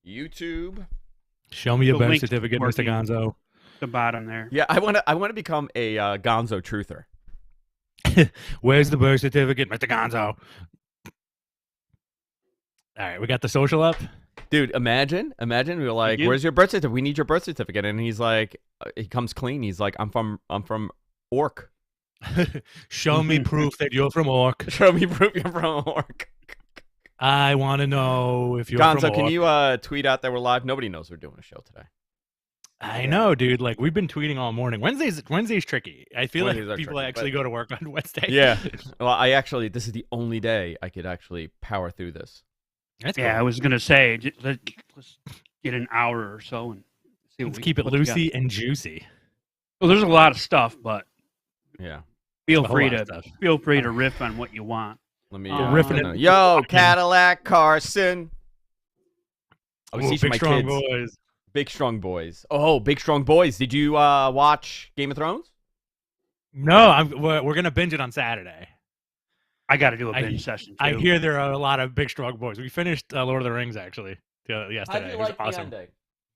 YouTube. Show me your The birth link's certificate, Mr. working. Gonzo. The bottom there. Yeah, I want to become a Gonzo truther. Where's the birth certificate, Mr. Gonzo? All right, we got the social up. Dude, imagine we're like, do? "Where's your birth certificate? We need your birth certificate." And he's like, he comes clean. He's like, "I'm from Orc." Show me proof that you're from Orc. Show me proof you're from Orc. I want to know if you're Gonzo, from Orc. can you tweet out that we're live? Nobody knows we're doing a show today. I know, dude. Like, we've been tweeting all morning. Wednesday's tricky. I feel Wednesdays are like people tricky, actually but- go to work on Wednesday. Yeah. Well, this is the only day I could actually power through this. That's Yeah, cool. I was gonna say let's get an hour or so and see what Let's we keep it put together. loosey and juicy. Well, there's a lot of stuff, but Yeah. feel A whole free lot of to stuff. riff on what you want. Let me riffing it. Yo, Cadillac Carson. I was Ooh, teaching big my strong kids. boys. Big Strong Boys. Oh, Big Strong Boys. Did you watch Game of Thrones? No, we're gonna binge it on Saturday. I got to do a binge session too. I hear there are a lot of big strong boys. We finished Lord of the Rings actually yesterday. It was awesome. ending?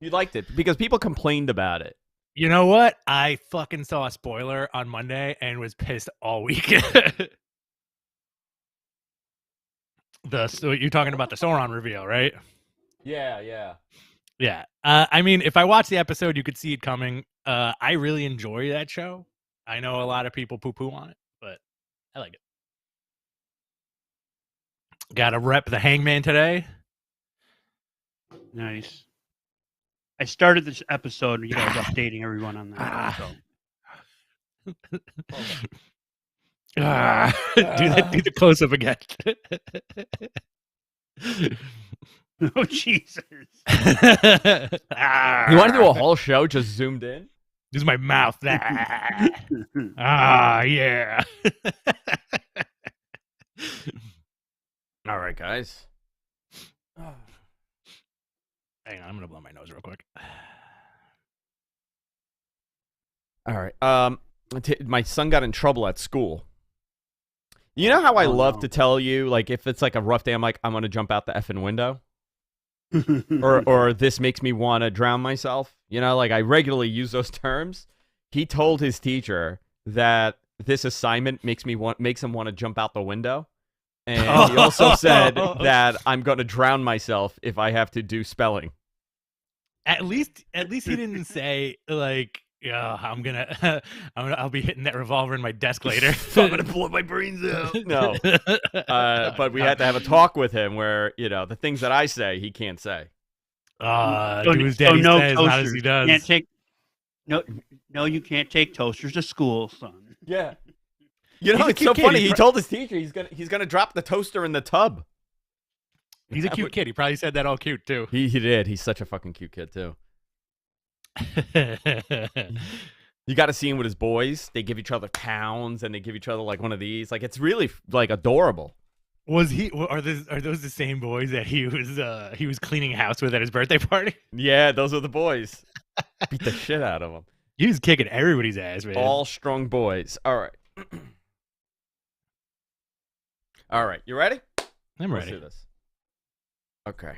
You liked it because people complained about it. You know what? I fucking saw a spoiler on Monday and was pissed all week. So you're talking about the Sauron reveal, right? Yeah. Yeah. I mean, if I watched the episode, you could see it coming. I really enjoy that show. I know a lot of people poo-poo on it, but I like it. Got to rep the Hangman today. Nice. I started this episode, I was updating everyone on that. Do the close-up again. Oh, Jesus. You want to do a whole show just zoomed in? This is my mouth. Yeah. All right, guys. Hang on, I'm gonna blow my nose real quick. All right. My son got in trouble at school. You know how I love to tell you, like, if it's like a rough day, I'm like, I'm gonna jump out the effing window, or this makes me want to drown myself. You know, like I regularly use those terms. He told his teacher that this assignment makes him want to jump out the window. And he also said that I'm going to drown myself if I have to do spelling. At least he didn't say like, "Yeah, I'll be hitting that revolver in my desk later. I'm going to blow my brains out." No, but we had to have a talk with him where the things that I say he can't say. Do his daddy says, not as he does. Can't take you can't take toasters to school, son. Yeah. It's so funny. He told his teacher he's gonna drop the toaster in the tub. He's a cute kid. He probably said that all cute too. He did. He's such a fucking cute kid too. You got to see him with his boys. They give each other pounds and they give each other like one of these. Like it's really like adorable. Are those the same boys that he was cleaning house with at his birthday party? Yeah, those are the boys. Beat the shit out of them. He was kicking everybody's ass, man. All strong boys. All right. All right, you ready? I'm ready. Let's do this. Okay.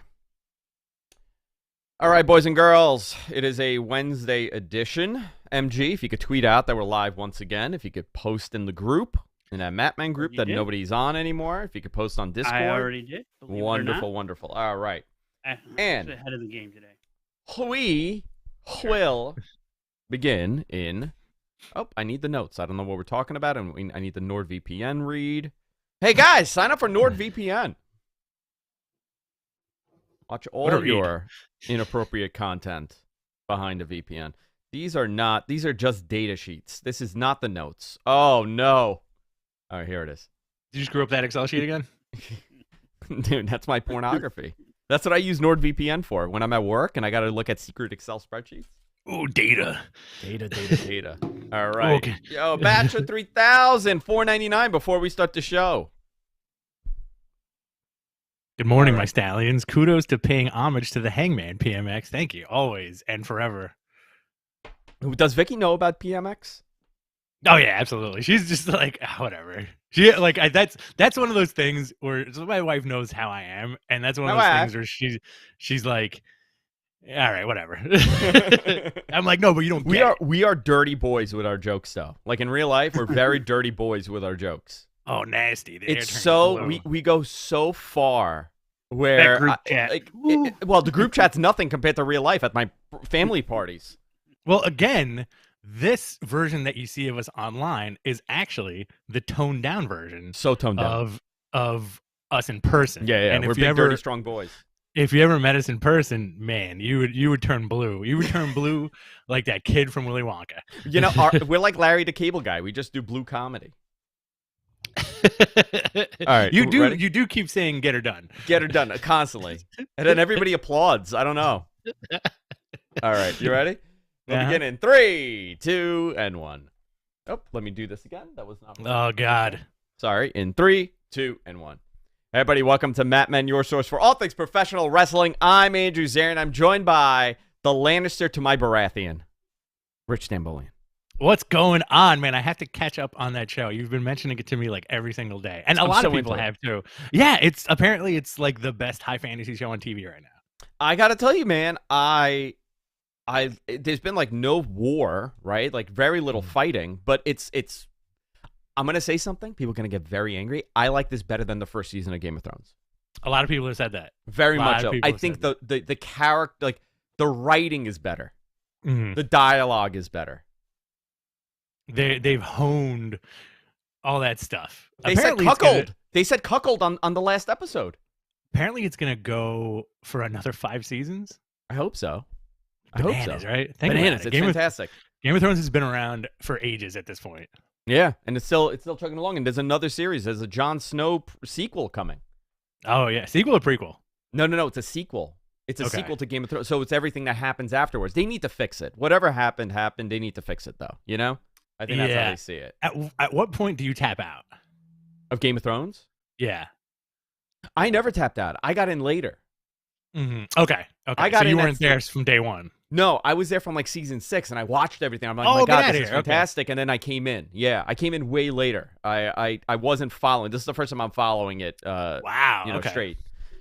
All right, boys and girls. It is a Wednesday edition. MG, if you could tweet out that we're live once again. If you could post in the group, in that Matman group that nobody's on anymore. If you could post on Discord. I already did. Wonderful, wonderful. All right. And ahead of the game today. We will begin in... Oh, I need the notes. I don't know what we're talking about, and I need the NordVPN read. Hey, guys, sign up for NordVPN. Watch all of your inappropriate content behind a VPN. These are just data sheets. This is not the notes. Oh, no. All right, here it is. Did you screw up that Excel sheet again? Dude, that's my pornography. That's what I use NordVPN for when I'm at work and I got to look at secret Excel spreadsheets. Oh, data. Data. All right. Okay. Yo, Bachelor 3000, $4.99 before we start the show. Good morning, my stallions. Kudos to paying homage to the Hangman, PMX. Thank you, always and forever. Does Vicky know about PMX? Oh yeah, absolutely. She's just like whatever. She that's one of those things where my wife knows how I am, and that's one of those things where she's like, All right, whatever. I'm like, no, but you don't. We are dirty boys with our jokes, though. Like in real life, we're very dirty boys with our jokes. Oh, nasty! It's so we go so far where That group chat. well, the group chat's nothing compared to real life at my family parties. Well, again, this version that you see of us online is actually the toned down version. So toned down of us in person. Yeah. And we're big, dirty, strong boys. If you ever met us in person, man, you would turn blue. You would turn blue like that kid from Willy Wonka. You know, we're like Larry the Cable Guy. We just do blue comedy. All right, you ready? do keep saying "get her done," constantly, and then everybody applauds. I don't know. All right, you ready? We'll begin in 3, 2, and 1. Oh, let me do this again. That was not. Oh God. Sorry. In 3, 2, and 1. Hey, everybody, welcome to Mat Men, your source for all things professional wrestling. I'm Andrew Zarian. I'm joined by the Lannister to my Baratheon, Rich Stambolian. What's going on, man? I have to catch up on that show. You've been mentioning it to me like every single day, and a lot of people have too. Yeah, it's like the best high fantasy show on TV right now. I gotta tell you, man, there's been like no war, right? Like very little fighting, but it's. I'm going to say something. People are going to get very angry. I like this better than the first season of Game of Thrones. A lot of people have said that. Very much so. I think the character, like the writing is better. Mm-hmm. The dialogue is better. They've honed all that stuff. They said cuckold. They said cuckold on the last episode. Apparently it's going to go for another 5 seasons. I hope so. Bananas, I hope so. Right? Bananas. It's fantastic. Game of Thrones has been around for ages at this point. Yeah, and it's still chugging along. And there's another series. There's a Jon Snow sequel coming. Oh yeah, sequel or prequel? No. It's a sequel. It's a sequel to Game of Thrones. So it's everything that happens afterwards. They need to fix it. Whatever happened. They need to fix it, though. You know, I think that's how they see it. At what point do you tap out of Game of Thrones? Yeah, I never tapped out. I got in later. Mm-hmm. Okay. I got so you weren't there from day one. No, I was there from like season 6, and I watched everything. I'm like, my God, this is fantastic. Okay. And then I came in. Yeah, I came in way later. I wasn't following. This is the first time I'm following it. Wow. Straight.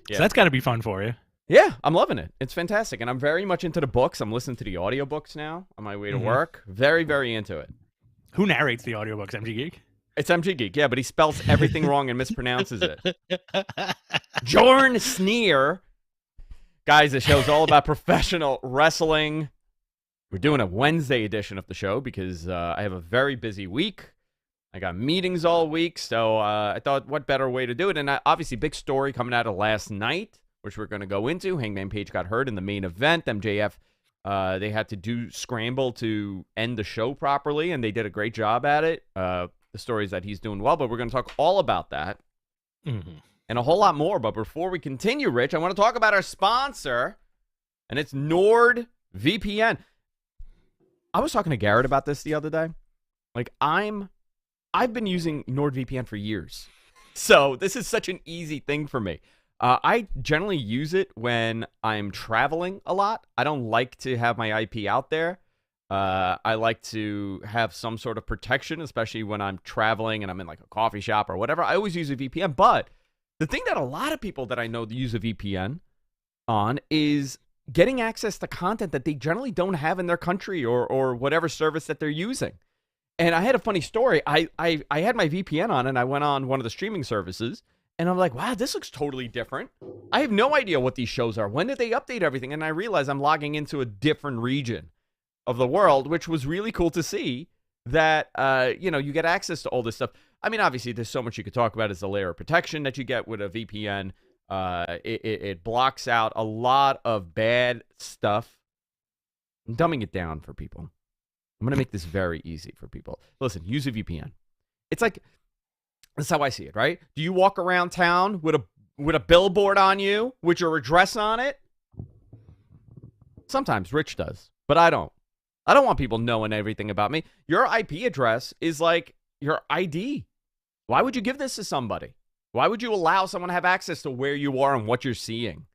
Yeah. So that's got to be fun for you. Yeah, I'm loving it. It's fantastic, and I'm very much into the books. I'm listening to the audiobooks now on my way to work. Very, very into it. Who narrates the audiobooks? MG Geek? It's MG Geek, yeah, but he spells everything wrong and mispronounces it. Jorn Sneer. Guys, the show's all about professional wrestling. We're doing a Wednesday edition of the show because I have a very busy week. I got meetings all week, so I thought what better way to do it. And obviously, big story coming out of last night, which we're going to go into. Hangman Page got hurt in the main event. MJF, they had to scramble to end the show properly, and they did a great job at it. The story is that he's doing well, but we're going to talk all about that. Mm-hmm. And a whole lot more. But before we continue, Rich, I want to talk about our sponsor, and it's NordVPN. I was talking to Garrett about this the other day. Like, I've been using NordVPN for years. So this is such an easy thing for me. I generally use it when I'm traveling a lot. I don't like to have my IP out there. I like to have some sort of protection, especially when I'm traveling and I'm in like a coffee shop or whatever. I always use a VPN, but the thing that a lot of people that I know use a VPN on is getting access to content that they generally don't have in their country or whatever service that they're using. And I had a funny story. I had my VPN on and I went on one of the streaming services and I'm like, wow, this looks totally different. I have no idea what these shows are. When did they update everything? And I realized I'm logging into a different region of the world, which was really cool to see that, you get access to all this stuff. I mean, obviously, there's so much you could talk about as a layer of protection that you get with a VPN. It blocks out a lot of bad stuff. I'm dumbing it down for people. I'm going to make this very easy for people. Listen, use a VPN. It's like, that's how I see it, right? Do you walk around town with a billboard on you with your address on it? Sometimes Rich does, but I don't. I don't want people knowing everything about me. Your IP address is like your ID. Why would you give this to somebody? Why would you allow someone to have access to where you are and what you're seeing?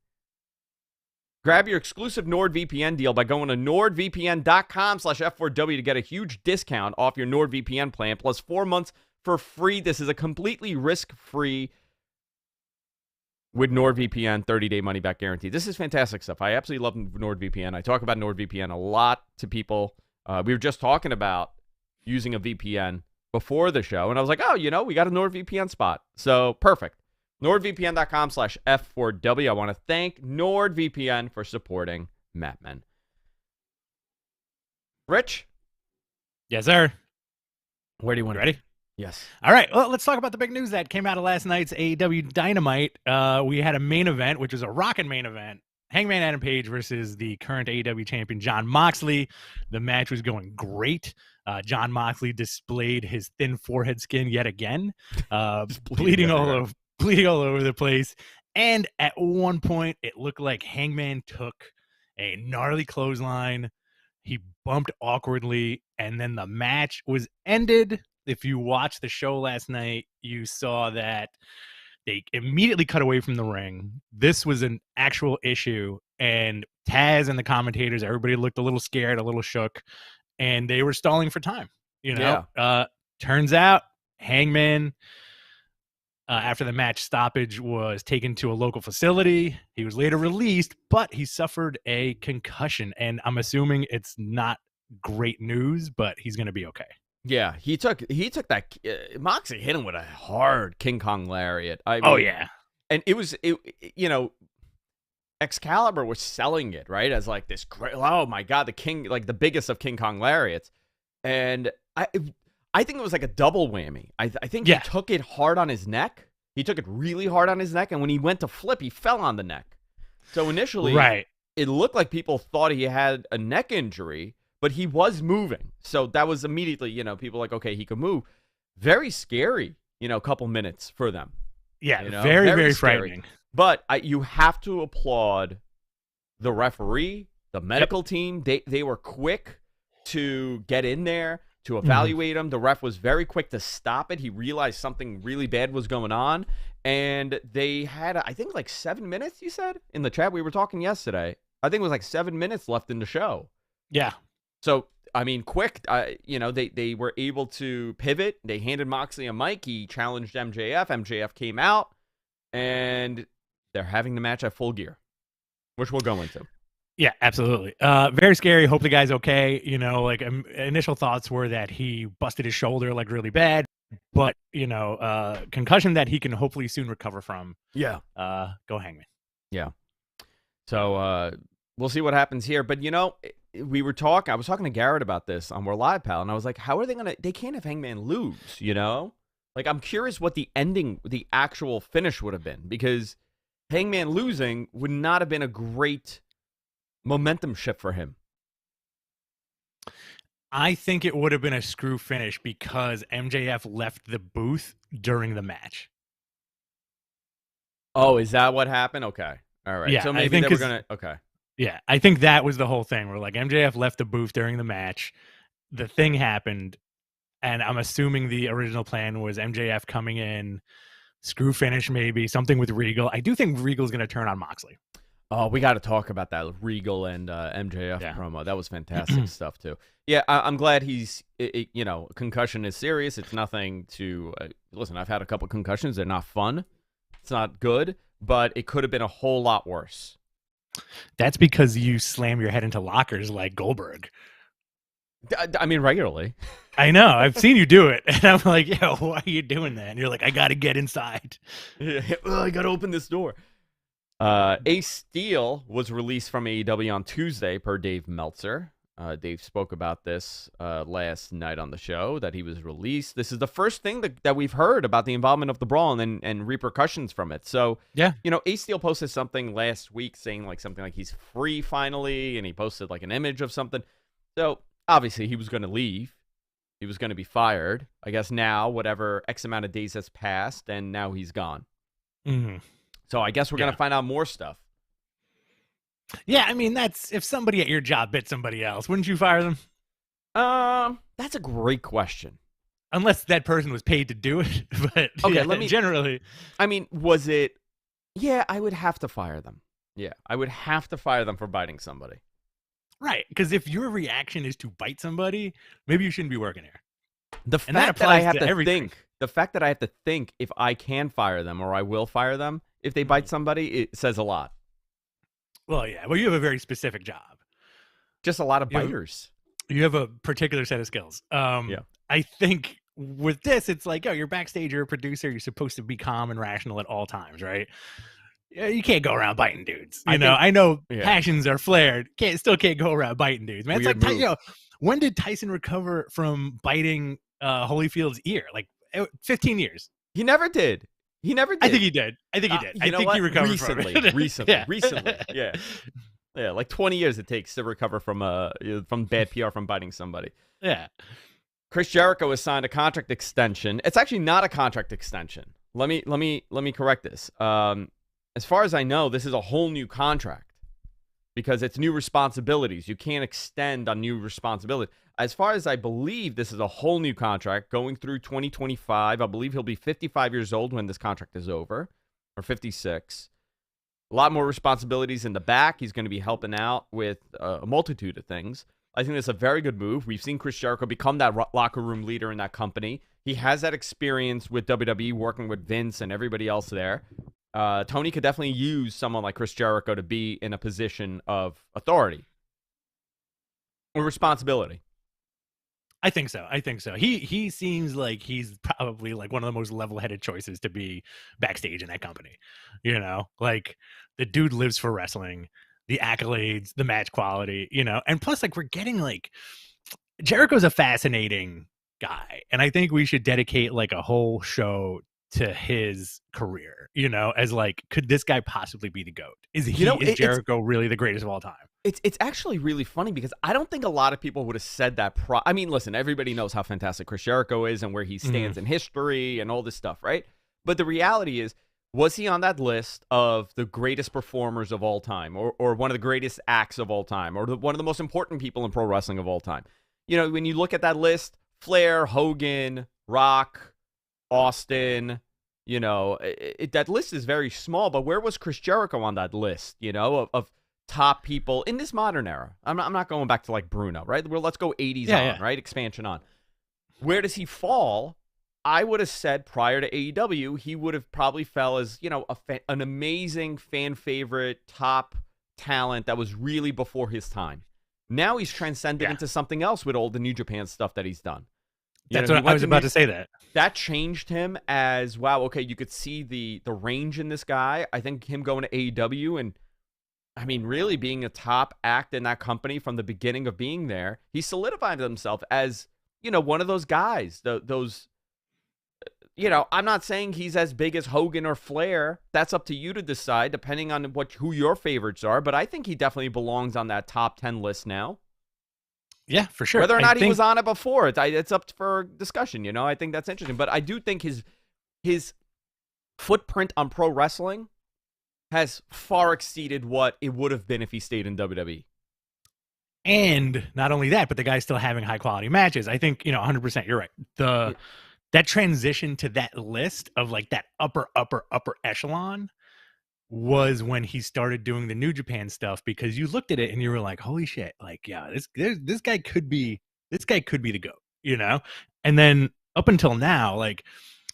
Grab your exclusive NordVPN deal by going to nordvpn.com/F4W to get a huge discount off your NordVPN plan, plus 4 months for free. This is a completely risk-free with NordVPN 30-day money-back guarantee. This is fantastic stuff. I absolutely love NordVPN. I talk about NordVPN a lot to people. We were just talking about using a VPN before the show, and I was like, oh, we got a NordVPN spot. So, perfect. NordVPN.com/F4W. I want to thank NordVPN for supporting Mat Men. Rich? Yes, sir. Where do you want to ready? Yes. All right. Well, let's talk about the big news that came out of last night's AEW Dynamite. We had a main event, which was a rockin' main event. Hangman Adam Page versus the current AEW champion, Jon Moxley. The match was going great. Jon Moxley displayed his thin forehead skin yet again, bleeding all over the place. And at one point, it looked like Hangman took a gnarly clothesline. He bumped awkwardly, and then the match was ended. If you watched the show last night, you saw that they immediately cut away from the ring. This was an actual issue, and Taz and the commentators, everybody looked a little scared, a little shook, and they were stalling for time. Turns out Hangman, after the match stoppage, was taken to a local facility. He was later released, but he suffered a concussion, and I'm assuming it's not great news, but he's going to be okay. Yeah, he took that. Moxie hit him with a hard King Kong lariat. Yeah, and it was Excalibur was selling it right as like this great. Oh my God, the king, like the biggest of King Kong lariats, and I think it was like a double whammy. I think he took it hard on his neck. He took it really hard on his neck, and when he went to flip, he fell on the neck. So initially, it looked like people thought he had a neck injury. But he was moving. So that was immediately, people like, okay, he could move. Very scary, a couple minutes for them. Yeah, very, very frightening. But you have to applaud the referee, the medical team. They were quick to get in there, to evaluate him. The ref was very quick to stop it. He realized something really bad was going on. And they had, I think, like 7 minutes, you said? In the chat, we were talking yesterday. I think it was like 7 minutes left in the show. Yeah. So, I mean, quick, they were able to pivot. They handed Moxley a mic. He challenged MJF. MJF came out, and they're having the match at Full Gear, which we'll go into. Yeah, absolutely. Very scary. Hope the guy's okay. Initial thoughts were that he busted his shoulder like really bad, but, concussion that he can hopefully soon recover from. Yeah. Go Hangman. Yeah. So, we'll see what happens here. But, I was talking to Garrett about this on We're Live, pal, and I was like, how are they can't have Hangman lose, Like, I'm curious what the actual finish would have been, because Hangman losing would not have been a great momentum shift for him. I think it would have been a screw finish because MJF left the booth during the match. Oh, is that what happened? Okay. All right. Yeah, so maybe they were going to, okay. Yeah, I think that was the whole thing. Where like MJF left the booth during the match, the thing happened, and I'm assuming the original plan was MJF coming in, screw finish maybe, something with Regal. I do think Regal's going to turn on Moxley. Oh, we got to talk about that Regal and MJF promo. That was fantastic stuff too. Yeah, I'm glad he's, concussion is serious. It's nothing to, listen, I've had a couple concussions. They're not fun. It's not good, but it could have been a whole lot worse. That's because you slam your head into lockers like Goldberg. I mean, regularly. I know. I've seen you do it. And I'm like, yo, why are you doing that? And you're like, I got to get inside. I got to open this door. Ace Steel was released from AEW on Tuesday, per Dave Meltzer. Dave spoke about this last night on the show, that he was released. This is the first thing that we've heard about the involvement of the Brawl and repercussions from it. So, yeah, Ace Steel posted something last week saying something like he's free finally, and he posted like an image of something. So, obviously, he was going to leave. He was going to be fired. I guess now, whatever X amount of days has passed, and now he's gone. Mm-hmm. So, I guess we're going to find out more stuff. Yeah, I mean, that's if somebody at your job bit somebody else, wouldn't you fire them? That's a great question. Unless that person was paid to do it. But okay, generally. I mean, was it? Yeah, I would have to fire them. Yeah, I would have to fire them for biting somebody. Right, because if your reaction is to bite somebody, maybe you shouldn't be working here. The fact that I have to think if I can fire them or I will fire them if they bite somebody, it says a lot. Well, yeah. Well, you have a very specific job. Just a lot of You have- biters. You have a particular set of skills. Yeah. I think with this, it's like, you're backstage, you're a producer, you're supposed to be calm and rational at all times, right? You can't go around biting dudes. I know passions are flared. Still can't go around biting dudes, man. Weird It's like, when did Tyson recover from biting Holyfield's ear? Like 15 years. He never did. I think he did. I think he recovered recently. Yeah, like 20 years it takes to recover from bad PR from biting somebody. Yeah. Chris Jericho has signed a contract extension. It's actually not a contract extension. Let me correct this. As far as I know, this is a whole new contract because it's new responsibilities. You can't extend on new responsibilities. As far as I believe, this is a whole new contract going through 2025. I believe he'll be 55 years old when this contract is over, or 56. A lot more responsibilities in the back. He's going to be helping out with a multitude of things. I think that's a very good move. We've seen Chris Jericho become that locker room leader in that company. He has that experience with WWE, working with Vince and everybody else there. Tony could definitely use someone like Chris Jericho to be in a position of authority or responsibility. I think so. He seems like he's probably like one of the most level-headed choices to be backstage in that company. Like the dude lives for wrestling, the accolades, the match quality, and plus like we're getting like Jericho's a fascinating guy, and I think we should dedicate like a whole show to his career, as like, could this guy possibly be the GOAT? Is Jericho really the greatest of all time? It's actually really funny because I don't think a lot of people would have said that. I mean, listen, everybody knows how fantastic Chris Jericho is and where he stands in history and all this stuff, right? But the reality is, was he on that list of the greatest performers of all time, or one of the greatest acts of all time, or one of the most important people in pro wrestling of all time? When you look at that list, Flair, Hogan, Rock, Austin, that list is very small, but where was Chris Jericho on that list, of top people in this modern era? I'm not going back to like Bruno, right? Well, let's go 80s on, right? Expansion on. Where does he fall? I would have said prior to AEW, he would have probably fell as, an amazing fan favorite, top talent that was really before his time. Now he's transcended into something else with all the New Japan stuff that he's done. That's what I was about to say. That changed him as, wow, okay, you could see the range in this guy. I think him going to AEW and, I mean, really being a top act in that company from the beginning of being there, he solidified himself as, one of those guys. I'm not saying he's as big as Hogan or Flair. That's up to you to decide, depending on who your favorites are. But I think he definitely belongs on that top 10 list now. Yeah, for sure. Whether or not he was on it before, it's up for discussion. I think that's interesting. But I do think his footprint on pro wrestling has far exceeded what it would have been if he stayed in WWE. And not only that, but the guy's still having high quality matches. I think, 100%, you're right. That transition to that list of like that upper echelon was when he started doing the New Japan stuff, because you looked at it and you were like, holy shit, like, yeah, this guy could be the GOAT, And then up until now, like,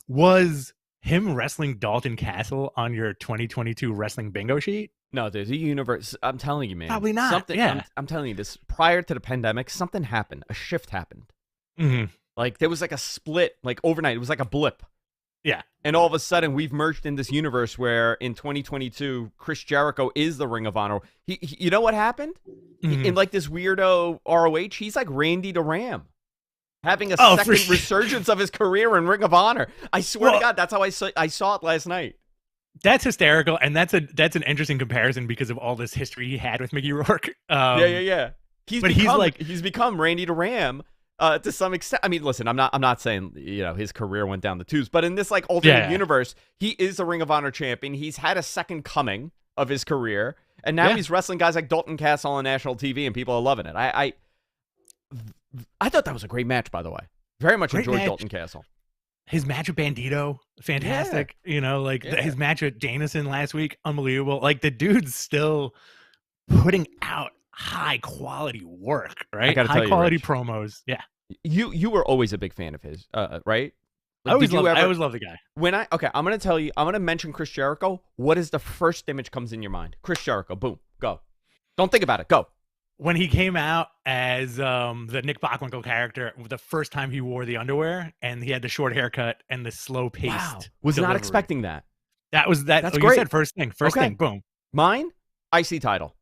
was him wrestling Dalton Castle on your 2022 wrestling bingo sheet? No, there's a universe. I'm telling you, man. Probably not. I'm telling you this. Prior to the pandemic, something happened. A shift happened. Mm-hmm. Like, there was like a split, like overnight. It was like a blip. Yeah. And all of a sudden, we've merged in this universe where in 2022, Chris Jericho is the Ring of Honor. He you know what happened? Mm-hmm. In like this weirdo ROH, he's like Randy the Ram, having a second resurgence of his career in Ring of Honor. I swear to God, that's how I saw it last night. That's hysterical, and that's an interesting comparison because of all this history he had with Mickey Rourke. Yeah. He's become Randy the Ram. To some extent. I mean, listen, I'm not saying, his career went down the tubes, but in this like alternate universe, he is a Ring of Honor champion. He's had a second coming of his career, and now he's wrestling guys like Dalton Castle on national TV, and people are loving it. I thought that was a great match, by the way. Very much enjoyed Dalton Castle. His match with Bandito, fantastic. His match with Danielson last week, unbelievable. Like, the dude's still putting out high quality work, right? High quality promos. Yeah. You were always a big fan of his, right? I always love the guy. I'm gonna tell you. I'm gonna mention Chris Jericho. What is the first image comes in your mind? Chris Jericho. Boom. Go. Don't think about it. Go. When he came out as the Nick Bockwinkel character, the first time he wore the underwear and he had the short haircut and the slow paced. Wow. Was not expecting that. That's great. You said first thing. First thing. Boom. Mine, IC title.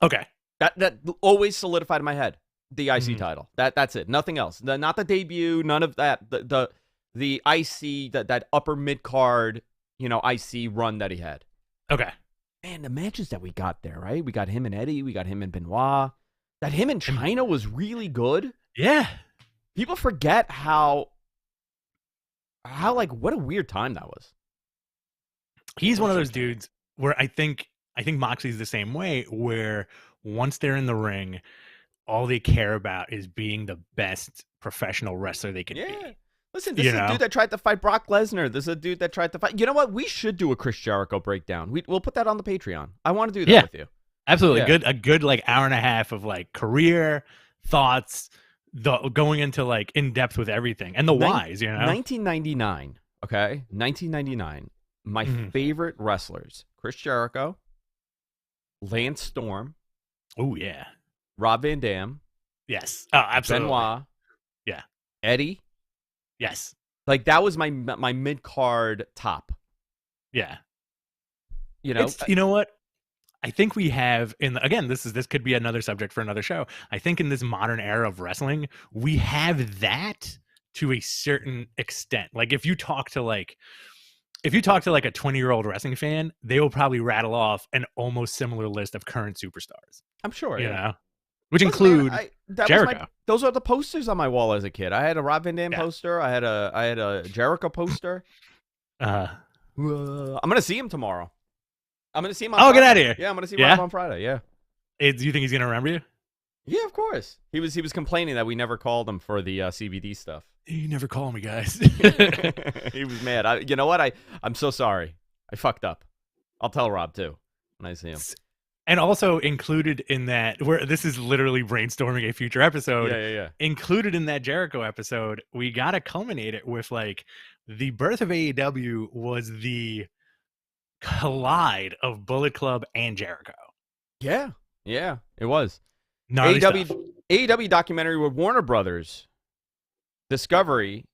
Okay. That always solidified in my head. The IC title. That's it. Nothing else. Not the debut. None of that. The IC, that upper mid card, IC run that he had. Okay. Man, the matches that we got there, right? We got him and Eddie. We got him and Benoit. That him and China was really good. Yeah. People forget how what a weird time that was. He's one of those dudes where I think Moxley's the same way, where once they're in the ring, all they care about is being the best professional wrestler they can be. Listen, this is a dude that tried to fight Brock Lesnar. This is a dude that tried to fight. You know what? We should do a Chris Jericho breakdown. We'll put that on the Patreon. I want to do that with you. Absolutely. Yeah. A good like hour and a half of like career thoughts, going into like in depth with everything and the whys, 1999. Okay. 1999. My favorite wrestlers: Chris Jericho, Lance Storm. Oh yeah. Rob Van Dam. Yes. Oh, absolutely. Benoit. Yeah. Eddie. Yes. Like that was my mid card top. Yeah. You know what? I think we have this could be another subject for another show. I think in this modern era of wrestling, we have that to a certain extent. Like if you talk to like a 20-year-old wrestling fan, they will probably rattle off an almost similar list of current superstars. I'm sure. You know? Which include Jericho. Those are the posters on my wall as a kid. I had a Rob Van Dam poster. I had a Jericho poster. I'm gonna see him tomorrow. I'm gonna see him on Friday. Get out of here. Yeah, I'm gonna see Rob on Friday. Yeah. Do you think he's gonna remember you? Yeah, of course. He was complaining that we never called him for the CBD stuff. You never call me, guys. He was mad. You know what? I'm so sorry. I fucked up. I'll tell Rob too when I see him. And also included in that, where this is literally brainstorming a future episode. Yeah. Included in that Jericho episode, we gotta culminate it with like the birth of AEW was the collide of Bullet Club and Jericho. Yeah, it was. AEW documentary with Warner Brothers. Discovery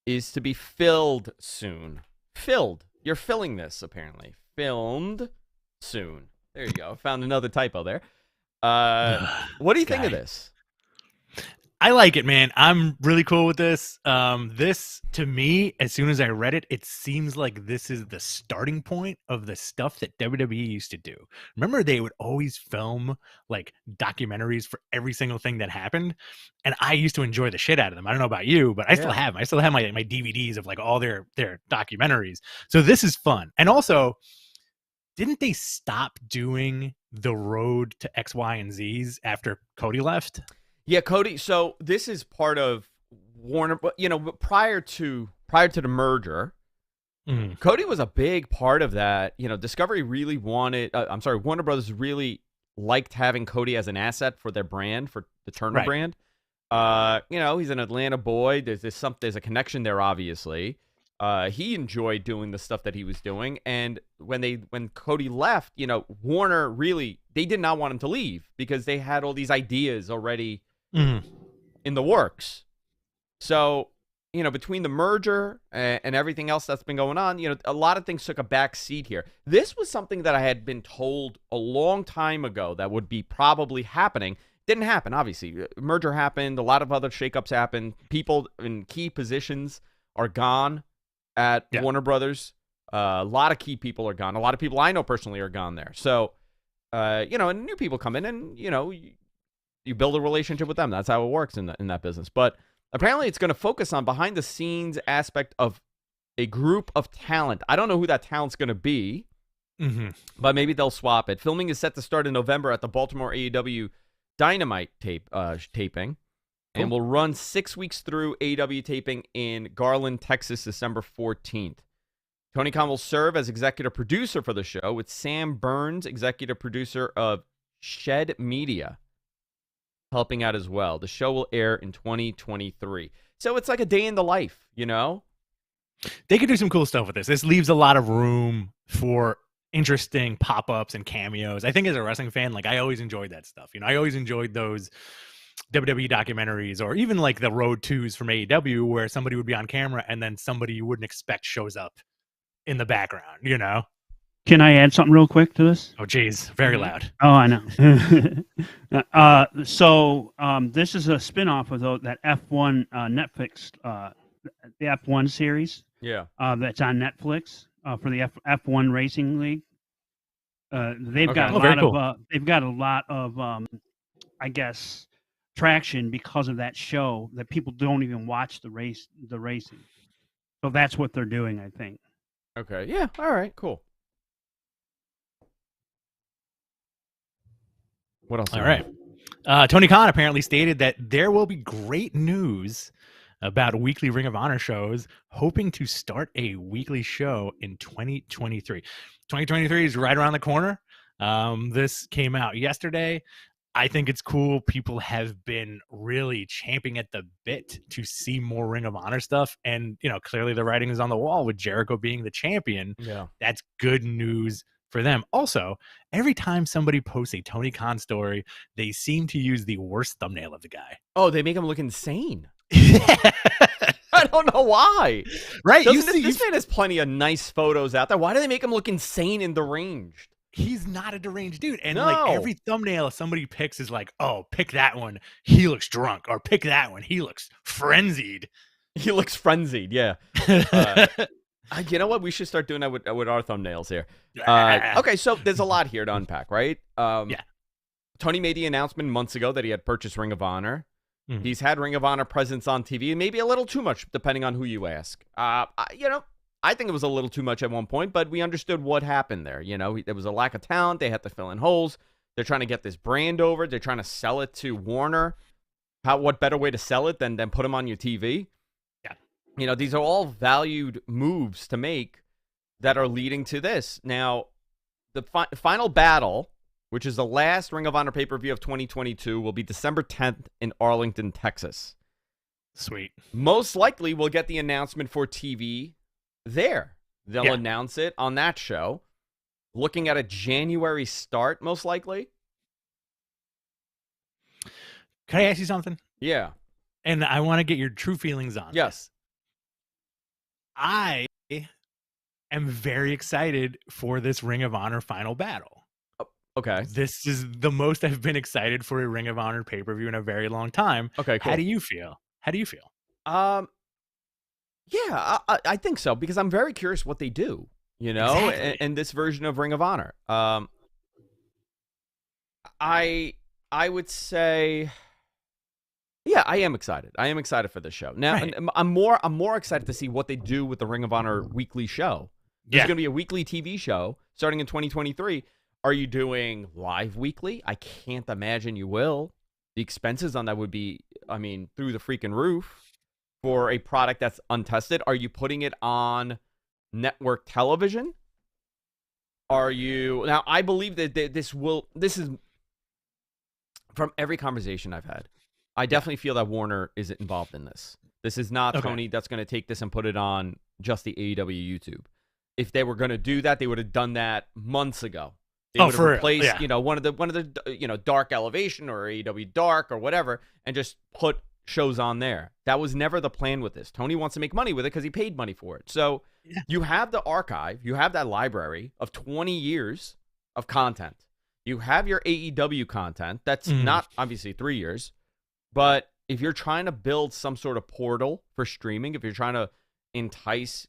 is to be filled soon. Filled. You're filling this apparently. Filmed soon. There you go. Found another typo there. What do you think of this? I like it, man. I'm really cool with this. This, to me, as soon as I read it, it seems like this is the starting point of the stuff that WWE used to do. Remember, they would always film like documentaries for every single thing that happened, and I used to enjoy the shit out of them. I don't know about you, but I still have them. I still have my DVDs of like all their documentaries. So this is fun. And also, didn't they stop doing the road to X, Y, and Z's after Cody left? Yeah, Cody. So this is part of Warner. But prior to the merger, Cody was a big part of that. Discovery really wanted. Warner Brothers really liked having Cody as an asset for their brand, for the Turner brand. He's an Atlanta boy. There's a connection there, obviously. He enjoyed doing the stuff that he was doing, and when Cody left, Warner really, they did not want him to leave because they had all these ideas already in the works. So, between the merger and everything else that's been going on, a lot of things took a back seat here. This was something that I had been told a long time ago that would be probably happening. Didn't happen, obviously. Merger happened. A lot of other shakeups happened. People in key positions are gone at Warner Brothers. A lot of key people are gone. A lot of people I know personally are gone there. So, and new people come in and, you build a relationship with them. That's how it works in that business. But apparently it's going to focus on behind the scenes aspect of a group of talent. I don't know who that talent's going to be, but maybe they'll swap it. Filming is set to start in November at the Baltimore AEW Dynamite taping. And will run 6 weeks through AEW taping in Garland, Texas, December 14th. Tony Khan will serve as executive producer for the show, with Sam Burns, executive producer of Shed Media. helping out as well. The show will air in 2023. So it's like a day in the life, you know? They could do some cool stuff with this. This leaves a lot of room for interesting pop-ups and cameos. I think as a wrestling fan, like I always enjoyed that stuff. I always enjoyed those WWE documentaries or even like the Road 2s from AEW where somebody would be on camera and then somebody you wouldn't expect shows up in the background, Can I add something real quick to this? Oh, geez. Very loud. Oh, I know. So this is a spin-off of that F1 Netflix, the F1 series. Yeah. That's on Netflix for the F1 Racing League. They've Okay. got a Oh, very lot cool. of they've got a lot of I guess traction because of that show that people don't even watch the racing. So that's what they're doing, I think. Okay. Yeah. All right. Cool. What else? All right. Tony Khan apparently stated that there will be great news about weekly Ring of Honor shows, hoping to start a weekly show in 2023. 2023 is right around the corner. This came out yesterday. I think it's cool. People have been really champing at the bit to see more Ring of Honor stuff. And, clearly the writing is on the wall with Jericho being the champion. Yeah. That's good news for them. Also, every time somebody posts a Tony Khan story, they seem to use the worst thumbnail of the guy. Oh, they make him look insane. I don't know why. Right? This man has plenty of nice photos out there. Why do they make him look insane and deranged? He's not a deranged dude. And No. like every thumbnail somebody picks is like, oh, pick that one. He looks drunk. Or pick that one. He looks frenzied. He looks frenzied. Yeah. You know what? We should start doing that with our thumbnails here. Okay, so there's a lot here to unpack, right? Yeah. Tony made the announcement months ago that he had purchased Ring of Honor. Mhm. He's had Ring of Honor presence on TV, maybe a little too much, depending on who you ask. I think it was a little too much at one point, but we understood what happened there. There was a lack of talent. They had to fill in holes. They're trying to get this brand over. They're trying to sell it to Warner. What better way to sell it than put them on your TV? Yeah. These are all valued moves to make that are leading to this. Now, the final battle, which is the last Ring of Honor pay-per-view of 2022, will be December 10th in Arlington, Texas. Sweet. Most likely, we'll get the announcement for TV there. They'll announce it on that show. Looking at a January start, most likely. Can I ask you something? Yeah. And I want to get your true feelings on Yes. I am very excited for this Ring of Honor final battle. Okay. This is the most I've been excited for a Ring of Honor pay-per-view in a very long time. Okay, cool. How do you feel? Yeah, I think so, because I'm very curious what they do, Exactly. in this version of Ring of Honor. I would say, yeah, I am excited. I am excited for this show. Now, Right. I'm more excited to see what they do with the Ring of Honor weekly show. There's going to be a weekly TV show starting in 2023. Are you doing live weekly? I can't imagine you will. The expenses on that would be, through the freaking roof for a product that's untested. Are you putting it on network television? Now, I believe that this is, from every conversation I've had, I definitely feel that Warner is involved in this. This is not Tony that's going to take this and put it on just the AEW YouTube. If they were going to do that, they would have done that months ago. They would have replaced, one of the Dark Elevation or AEW Dark or whatever, and just put shows on there. That was never the plan with this. Tony wants to make money with it because he paid money for it. So you have the archive, you have that library of 20 years of content. You have your AEW content. That's not obviously 3 years, but if you're trying to build some sort of portal for streaming, if you're trying to entice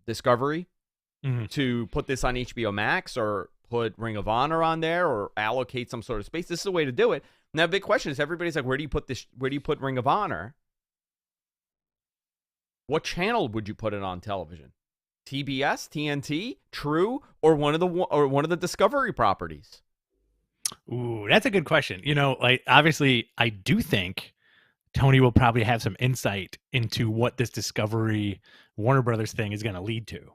Discovery to put this on HBO Max or put Ring of Honor on there or allocate some sort of space, this is a way to do it. Now, the big question is, everybody's like, where do you put this? Where do you put Ring of Honor? What channel would you put it on television? TBS, TNT, True, or one of the Discovery properties? Ooh, that's a good question. Obviously, I do think Tony will probably have some insight into what this Discovery Warner Brothers thing is going to lead to.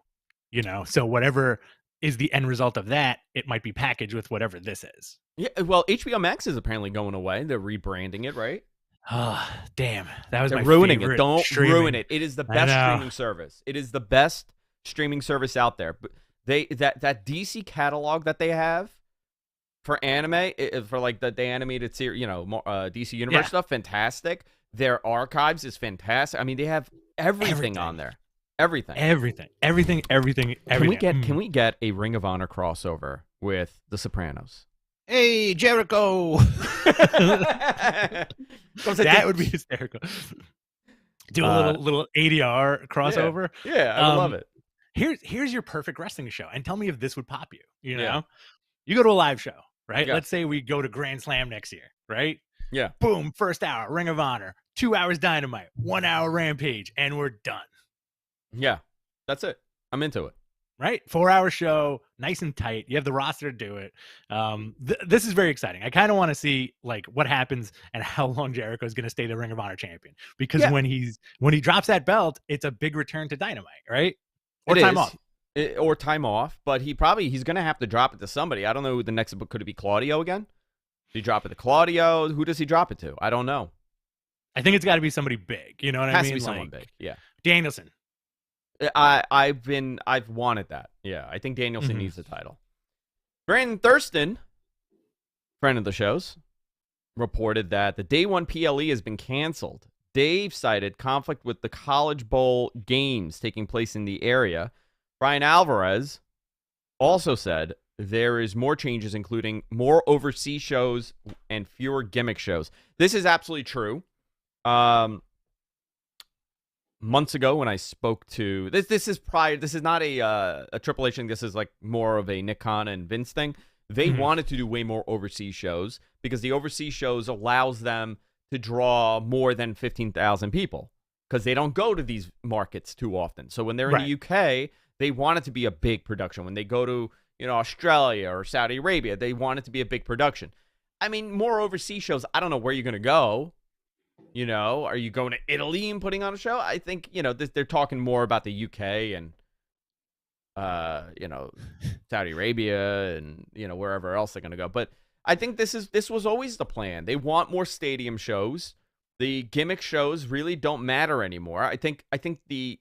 So whatever is the end result of that, it might be packaged with whatever this is. Yeah, well, HBO Max is apparently going away. They're rebranding it, right? Oh, damn. That was They're my ruining favorite it. Don't streaming. ruin it. It is the best streaming service. It is the best streaming service out there. But that DC catalog that they have for anime, for like the animated series, DC Universe stuff, fantastic. Their archives is fantastic. I mean, they have everything on there. Everything. Can we get a Ring of Honor crossover with The Sopranos? Hey, Jericho. That would be hysterical. Do a little ADR crossover. Yeah, I would love it. Here's your perfect wrestling show, and tell me if this would pop you. You know, you go to a live show, right? Yeah. Let's say we go to Grand Slam next year, right? Yeah. Boom, first hour, Ring of Honor, 2 hours Dynamite, 1 hour Rampage, and we're done. Yeah, that's it. I'm into it. Right? 4 hour show, nice and tight. You have the roster to do it. This is very exciting. I kind of want to see like what happens and how long Jericho is going to stay the Ring of Honor champion, because when he drops that belt, it's a big return to Dynamite, right? Or time off. Or time off, but he's going to have to drop it to somebody. I don't know who the next, could it be Claudio again? Does he drop it to Claudio? Who does he drop it to? I don't know. I think it's got to be somebody big. You know what I mean? Has to be someone big. Yeah. Danielson. I've wanted that. Yeah, I think Danielson needs the title. Brandon Thurston, friend of the shows, reported that the Day 1 PLE has been canceled. Dave cited conflict with the College Bowl games taking place in the area. Brian Alvarez also said there is more changes, including more overseas shows and fewer gimmick shows. This is absolutely true. Months ago when I spoke to this is not a Triple H thing. This is like more of a Nick Khan and Vince thing. They wanted to do way more overseas shows because the overseas shows allows them to draw more than 15,000 people because they don't go to these markets too often. So when they're in the UK, they want it to be a big production. When they go to Australia or Saudi Arabia, they want it to be a big production. I mean, more overseas shows. I don't know where you're going to go. Are you going to Italy and putting on a show? I think, they're talking more about the UK and, Saudi Arabia and, wherever else they're going to go. But I think this was always the plan. They want more stadium shows. The gimmick shows really don't matter anymore. I think the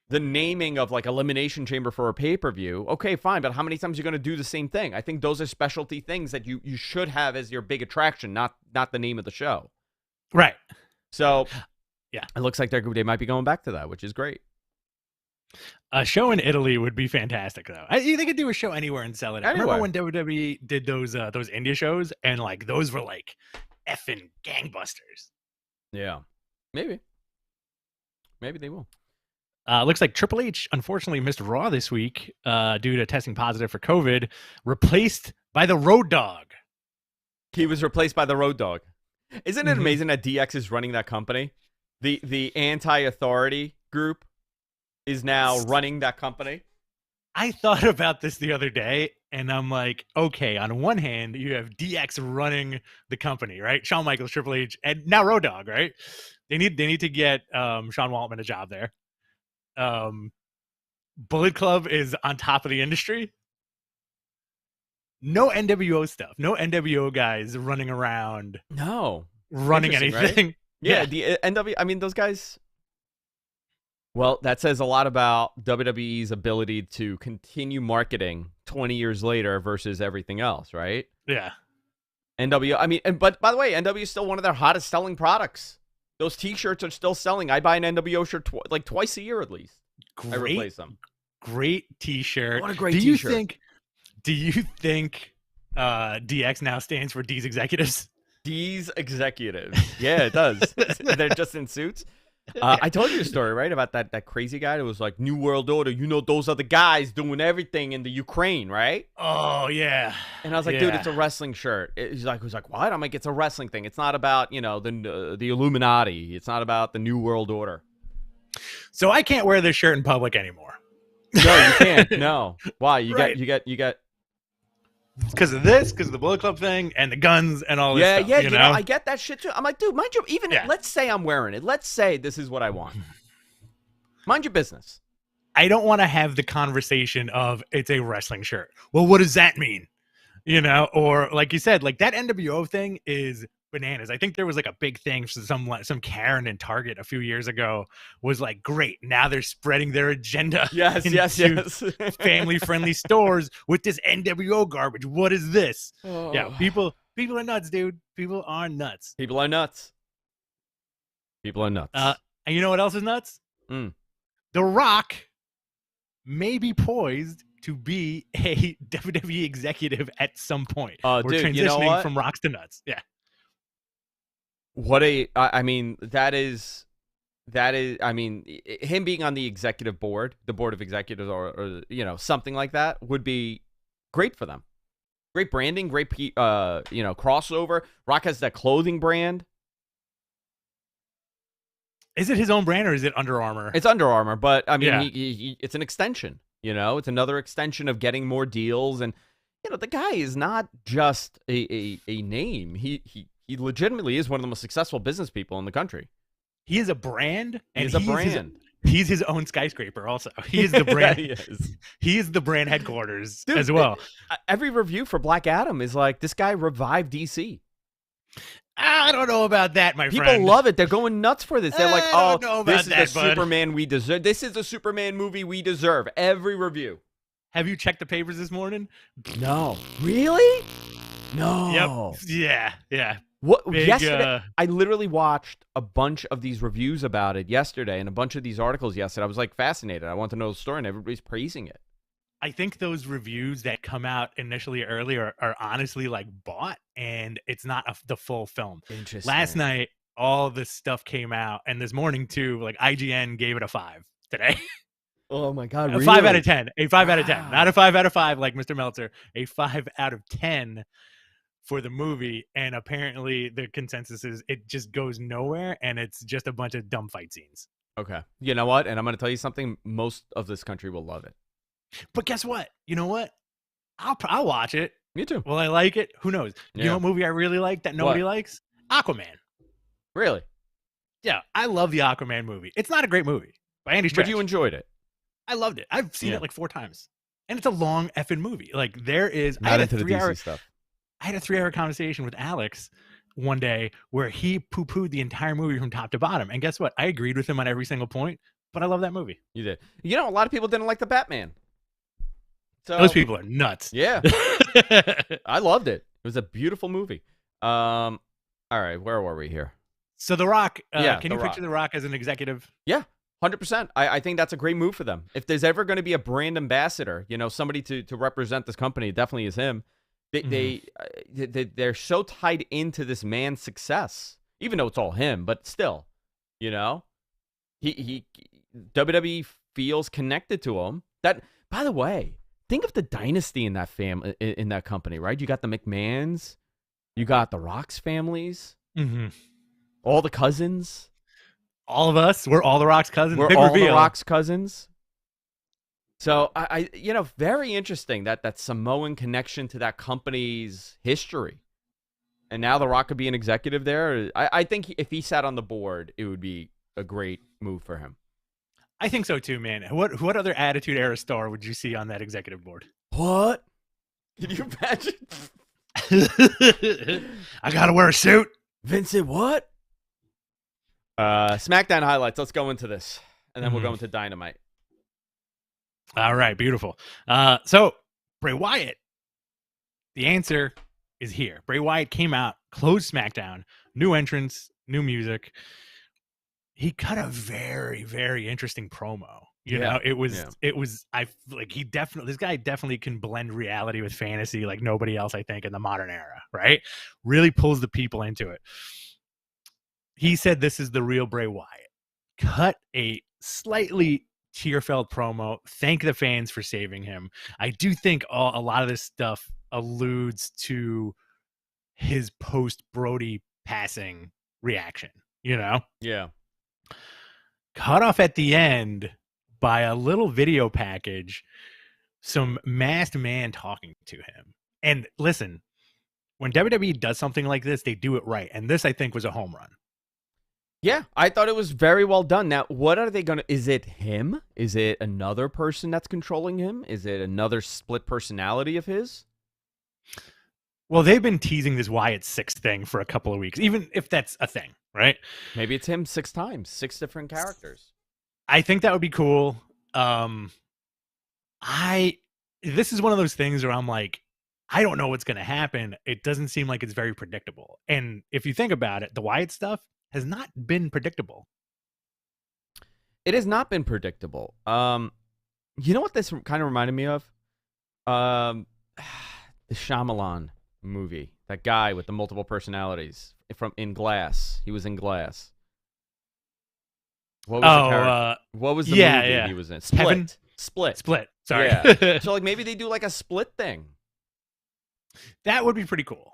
naming of like Elimination Chamber for a pay-per-view, okay, fine, but how many times are you going to do the same thing? I think those are specialty things that you should have as your big attraction, not the name of the show. Right. So, yeah, it looks like they might be going back to that, which is great. A show in Italy would be fantastic, though. They could do a show anywhere and sell it. Anywhere. Remember when WWE did those India shows, and like those were like effing gangbusters. Yeah, maybe they will. Looks like Triple H unfortunately missed Raw this week due to testing positive for COVID, replaced by the Road Dogg. He was replaced by the Road Dogg. Isn't it amazing that DX is running that company? The anti-authority group is now running that company. I thought about this the other day, and I'm like, okay, on one hand, you have DX running the company, right? Shawn Michaels, Triple H, and now Road Dogg, right? They need to get Sean Waltman a job there. Bullet Club is on top of the industry. No NWO stuff. No NWO guys running around. No. Running anything. Right? Yeah, the NW. I mean, those guys. Well, that says a lot about WWE's ability to continue marketing 20 years later versus everything else, right? Yeah. NWO. I mean, but by the way, NWO is still one of their hottest selling products. Those T-shirts are still selling. I buy an NWO shirt twice a year at least. I replace them. Great T-shirt. What a great T-shirt. Do you think DX now stands for D's Executives? D's Executives. Yeah, it does. They're just in suits. I told you a story, right, about that crazy guy that was like, New World Order. Those are the guys doing everything in the Ukraine, right? Oh, yeah. And I was like, dude, it's a wrestling shirt. He's like, what? I'm like, it's a wrestling thing. It's not about, the Illuminati. It's not about the New World Order. So I can't wear this shirt in public anymore. No, you can't. No. Why? You got. Because of the Bullet Club thing and the guns and all this stuff. Yeah, you know, I get that shit too. I'm like, dude, mind you, let's say I'm wearing it. Let's say this is what I want. Mind your business. I don't want to have the conversation of it's a wrestling shirt. Well, what does that mean? You know, or like you said, like that NWO thing is bananas. I think there was like a big thing for some Karen in Target a few years ago was like, great, now they're spreading their agenda. Yes, yes. Family friendly stores with this NWO garbage. What is this? Oh. Yeah, people are nuts, dude. People are nuts. People are nuts. And you know what else is nuts? Mm. The Rock may be poised to be a WWE executive at some point. We're transitioning you know what? from rocks to nuts. Yeah. I mean, that is, I mean, him being on the executive board, the board of executives, or you know, something like that would be great for them. Great branding, great, crossover. Rock has that clothing brand. Is it his own brand or is it Under Armour? It's Under Armour, but I mean, Yeah. it's an extension. You know, it's another extension of getting more deals, and you know, the guy is not just a name. He legitimately is one of the most successful business people in the country. He is a brand, and he's a brand. He's his own skyscraper. Also, he is the brand. He is. He is the brand headquarters. Dude, as well. Every review for Black Adam is like, this guy revived DC. I don't know about that, my friend. People love it. They're going nuts for this. They're like, I don't know about this is that, the bud. Superman we deserve. This is the Superman movie we deserve. Every review. Have you checked the papers this morning? No. Really? No. Yep. Yeah. What? Big, yesterday, I literally watched a bunch of these reviews about it yesterday and a bunch of these articles yesterday. I was like fascinated. I want to know the story, and everybody's praising it. I think those reviews that come out initially early are honestly like bought, and it's not the full film. Interesting. Last night, all this stuff came out, and this morning too, like IGN gave it a 5 today. Oh my God! A Really? 5 out of 10. A 5 out of 10. Wow. Not a 5 out of 5 like Mr. Meltzer. A 5 out of 10 for the movie, and apparently the consensus is it just goes nowhere, and it's just a bunch of dumb fight scenes. Okay. You know what? And I'm going to tell you something. Most of this country will love it. But guess what? You know what? I'll watch it. Me too. Will I like it? Who knows? You Yeah. know what movie I really like that nobody likes? Aquaman. Really? Yeah, I love the Aquaman movie. It's not a great movie by any stretch. But you enjoyed it. I loved it. I've seen Yeah. it like 4 times. And it's a long effing movie. Like there is Not into the DC stuff. I had a 3-hour conversation with Alex one day where he poo-pooed the entire movie from top to bottom. And guess what? I agreed with him on every single point, but I love that movie. You did. You know, a lot of people didn't like the Batman. So, Those people are nuts. Yeah. I loved it. It was a beautiful movie. All right, where were we here? So The Rock, Yeah, can The you picture Rock. The Rock as an executive? Yeah, 100%. I think that's a great move for them. If there's ever going to be a brand ambassador, you know, somebody to represent this company, it definitely is him. They're so tied into this man's success, even though it's all him, but still, you know, he WWE feels connected to him. That, by the way, think of the dynasty in that family, in that company, right? You got the McMahons, you got the Rock's families, Mm-hmm. all the cousins. All of us, we're all The Rock's cousins. We're Big all reveal. the Rock's cousins. So I you know, very interesting that Samoan connection to that company's history. And now The Rock could be an executive there. I think if he sat on the board, it would be a great move for him. I think so too, man. What other Attitude Era star would you see on that executive board? What? Can you imagine? I gotta wear a suit. Vincent, what? SmackDown highlights. Let's go into this. And then we'll go into Dynamite. All right, beautiful. So Bray Wyatt, the answer is here. Bray Wyatt came out, closed SmackDown, new entrance, new music. He cut a very, very interesting promo. You know, it was this guy definitely can blend reality with fantasy like nobody else, I think, in the modern era, right? Really pulls the people into it. He said this is the real Bray Wyatt. Cut a slightly tear-filled promo. Thank the fans for saving him. I do think a lot of this stuff alludes to his post-Brody passing reaction, you know? Yeah. Cut off at the end by a little video package, some masked man talking to him. And listen, when WWE does something like this, they do it right. And this, I think, was a home run. Yeah, I thought it was very well done. Now, what are they going to... Is it him? Is it another person that's controlling him? Is it another split personality of his? Well, they've been teasing this Wyatt 6 thing for a couple of weeks, even if that's a thing, right? Maybe it's him 6 times, 6 different characters. I think that would be cool. This is one of those things where I'm like, I don't know what's going to happen. It doesn't seem like it's very predictable. And if you think about it, the Wyatt stuff has not been predictable. It has not been predictable. You know what this kind of reminded me of? The Shyamalan movie. That guy with the multiple personalities in Glass. He was in Glass. What was the movie he was in? Split. Sorry. Yeah. So like maybe they do like a Split thing. That would be pretty cool.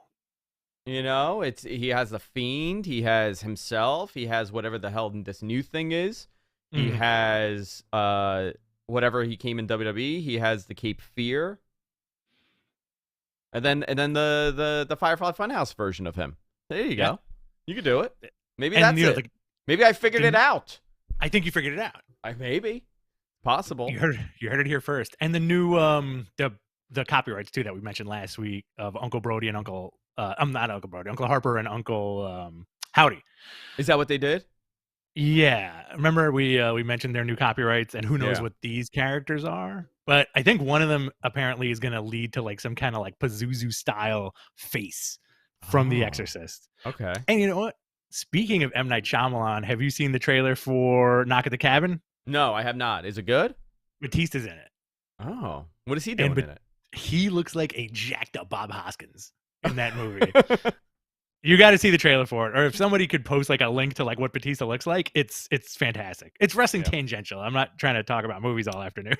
You know, he has the Fiend, he has himself, he has whatever the hell this new thing is. He has whatever he came in WWE. He has the Cape Fear. And then the Firefly Funhouse version of him. There you go. You could do it. Maybe that's it. Maybe I figured it out. I think you figured it out. Maybe. Possible. You heard it here first. And the new the copyrights too that we mentioned last week of Uncle Brody and Uncle not Uncle Brody, Uncle Harper and Uncle Howdy. Is that what they did? Yeah. Remember we mentioned their new copyrights, and who knows what these characters are? But I think one of them apparently is going to lead to like some kind of like Pazuzu style face from The Exorcist. Okay. And you know what? Speaking of M. Night Shyamalan, have you seen the trailer for Knock at the Cabin? No, I have not. Is it good? Batista's in it. Oh. What is he doing in it? He looks like a jacked up Bob Hoskins in that movie. You got to see the trailer for it. Or if somebody could post like a link to like what Batista looks like, it's fantastic. It's wrestling tangential. I'm not trying to talk about movies all afternoon.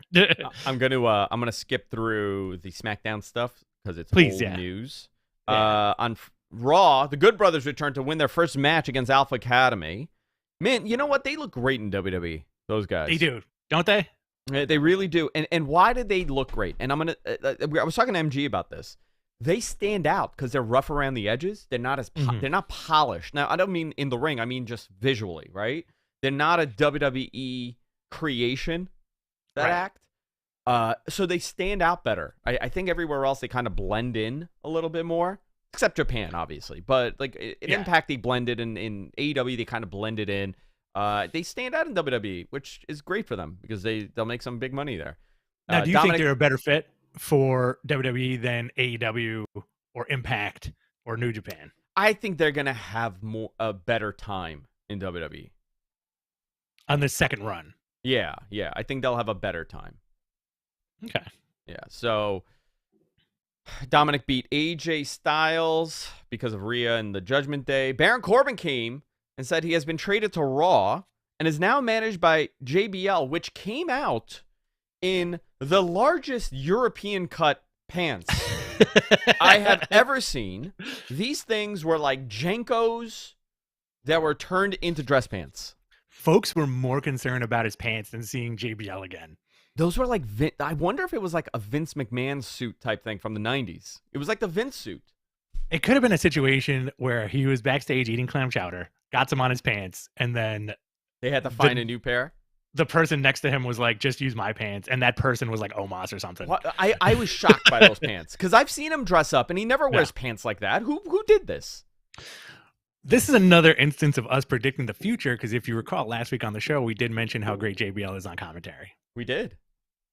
I'm gonna skip through the SmackDown stuff because it's old news. On Raw, the Good Brothers returned to win their first match against Alpha Academy. Man, you know what? They look great in WWE. Those guys. They do, don't they? They really do. And why did they look great? And I was talking to MG about this. They stand out because they're rough around the edges. They're not as they're not polished. Now, I don't mean in the ring. I mean just visually, right? They're not a WWE creation, act. So they stand out better. I think everywhere else they kind of blend in a little bit more, except Japan, obviously. But like in Impact, they blended in AEW, they kind of blended in. They stand out in WWE, which is great for them because they'll make some big money there. Now, do you think they're a better fit for WWE than AEW or Impact or New Japan? I think they're gonna have a better time in WWE on the second run. Yeah, I think they'll have a better time. Okay. Yeah. So Dominic beat AJ Styles because of Rhea and the Judgment Day. Baron Corbin came and said he has been traded to Raw and is now managed by JBL, which came out in the largest European cut pants I have ever seen. These things were like Jenkos that were turned into dress pants. Folks were more concerned about his pants than seeing JBL again. Those were like, I wonder if it was like a Vince McMahon suit type thing from the 90s. It was like the Vince suit. It could have been a situation where he was backstage eating clam chowder, got some on his pants, and then they had to find a new pair. The person next to him was like, just use my pants. And that person was like Omos or something. I was shocked by those pants because I've seen him dress up and he never wears pants like that. Who did this? This is another instance of us predicting the future because if you recall last week on the show, we did mention how great JBL is on commentary. We did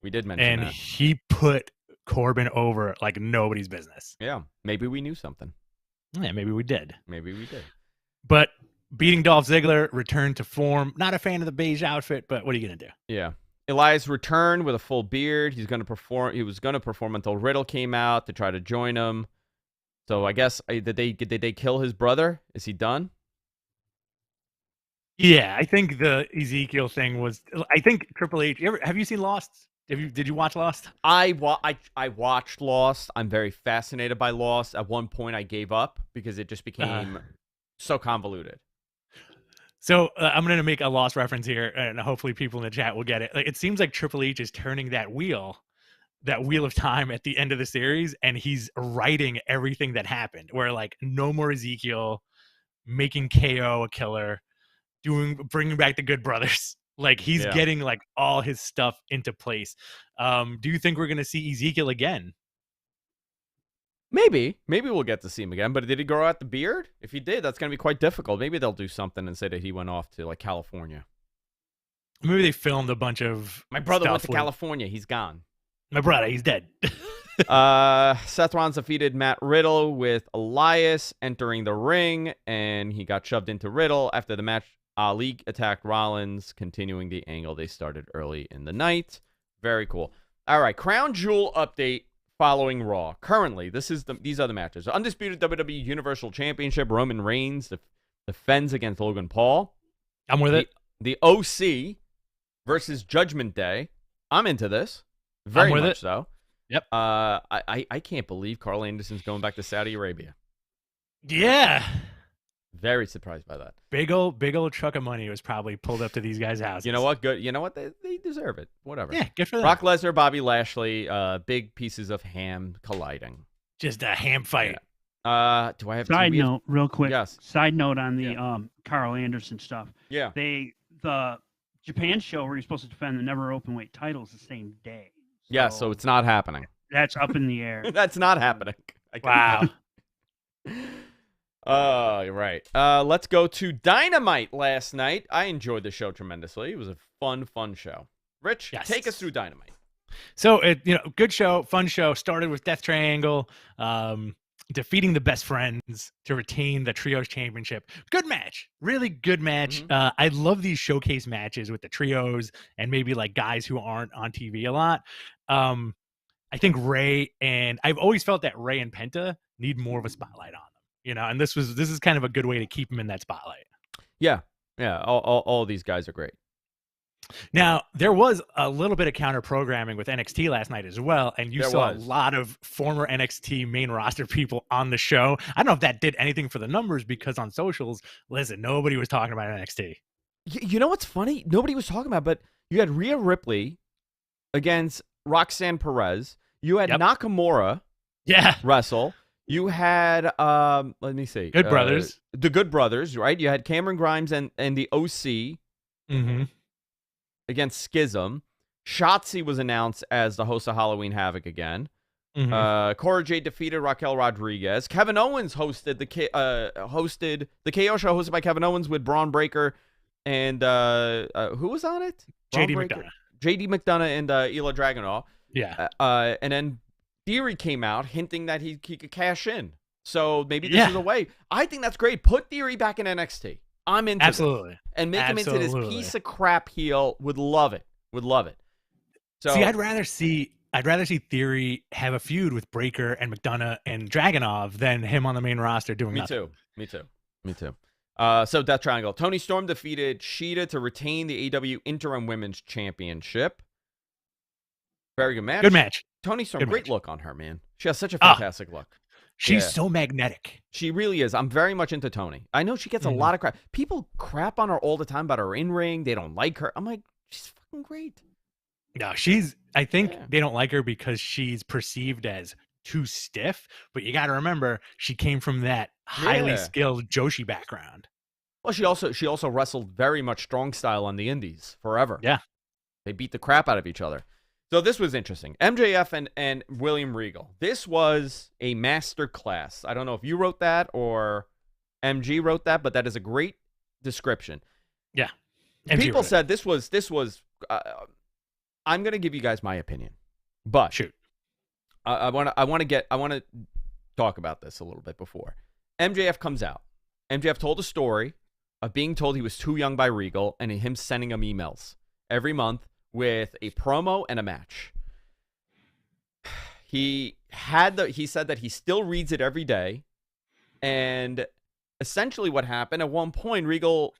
mention that. And he put Corbin over like nobody's business. Yeah. Maybe we knew something. Yeah, maybe we did. But beating Dolph Ziggler, returned to form. Not a fan of the beige outfit, but what are you going to do? Yeah. Elias returned with a full beard. He was going to perform until Riddle came out to try to join him. So I guess, did they kill his brother? Is he done? Yeah, I think the Ezekiel thing was, I think Triple H, have you seen Lost? Did you watch Lost? I watched Lost. I'm very fascinated by Lost. At one point I gave up because it just became so convoluted. So I'm going to make a Lost reference here, and hopefully people in the chat will get it. Like, it seems like Triple H is turning that wheel of time at the end of the series, and he's writing everything that happened. Where like no more Ezekiel, making KO a killer, bringing back the Good Brothers. Like he's getting like all his stuff into place. Do you think we're gonna see Ezekiel again? Maybe we'll get to see him again. But did he grow out the beard? If he did, that's gonna be quite difficult. Maybe they'll do something and say that he went off to like California. Maybe they filmed a bunch of my brother went to with California. He's gone. My brother, he's dead. Seth Rollins defeated Matt Riddle with Elias entering the ring, and he got shoved into Riddle. After the match, Ali attacked Rollins, continuing the angle they started early in the night. Very cool. All right, Crown Jewel update following Raw. Currently, these are the matches. Undisputed WWE Universal Championship, Roman Reigns defends against Logan Paul. I'm with it. The OC versus Judgment Day. I'm into this. Very much so. Yep. I can't believe Carl Anderson's going back to Saudi Arabia. Yeah. Very surprised by that. Big old truck of money was probably pulled up to these guys' houses. You know what? Good. You know what? They deserve it. Whatever. Yeah, good for them. Brock Lesnar, Bobby Lashley, big pieces of ham colliding. Just a ham fight. Yeah. Do I have side note real quick? Yes. Side note on the Carl Anderson stuff. Yeah. The Japan show where you're supposed to defend the never open weight titles the same day. Yeah, so it's not happening. That's up in the air. That's not happening. Wow. Right. Let's go to Dynamite last night. I enjoyed the show tremendously. It was a fun show. Rich, take us through Dynamite. So, good show, fun show. Started with Death Triangle, defeating the Best Friends to retain the Trios Championship. Good match. Really good match. Mm-hmm. I love these showcase matches with the Trios and maybe like guys who aren't on TV a lot. I think Ray and I've always felt that Ray and Penta need more of a spotlight on them, and this is kind of a good way to keep them in that spotlight. Yeah. All these guys are great. Now, there was a little bit of counter programming with NXT last night as well, and you saw a lot of former NXT main roster people on the show. I don't know if that did anything for the numbers because on socials, listen, nobody was talking about NXT. You know what's funny? Nobody was talking about, but you had Rhea Ripley against Roxanne Perez. You had Nakamura wrestle. You had, let me see. Good Brothers. The Good Brothers, right? You had Cameron Grimes and the OC. Mm-hmm. Against Schism. Shotzi was announced as the host of Halloween Havoc again. Mm-hmm. Cora Jade defeated Raquel Rodriguez. Kevin Owens hosted the KO show hosted by Kevin Owens with Braun Breaker and who was on it? JD McDonough. JD McDonough and Ila Dragunov. Yeah. And then Theory came out hinting that he could cash in. So maybe this is a way. I think that's great. Put Theory back in NXT. I'm into absolutely this. And make him into this piece of crap heel. Would love it. So I'd rather see Theory have a feud with Breaker and McDonough and Dragunov than him on the main roster doing nothing. Me too. So Death Triangle. Toni Storm defeated Shida to retain the AEW Interim Women's Championship. Very good match. Good match. Toni Storm, great look on her, man. She has such a fantastic look. She's so magnetic. She really is. I'm very much into Toni. I know she gets a lot of crap. People crap on her all the time about her in-ring. They don't like her. I'm like, she's fucking great. No, I think they don't like her because she's perceived as too stiff. But you got to remember, she came from that highly skilled Joshi background. Well, she also wrestled very much strong style on the indies forever. Yeah. They beat the crap out of each other. So this was interesting. MJF and William Regal. This was a master class. I don't know if you wrote that or MG wrote that, but that is a great description. Yeah. People said this was I'm going to give you guys my opinion. But shoot. I want to talk about this a little bit before. MJF comes out. MJF told a story of being told he was too young by Regal and him sending him emails every month with a promo and a match. He said that he still reads it every day. And essentially what happened, at one point, Regal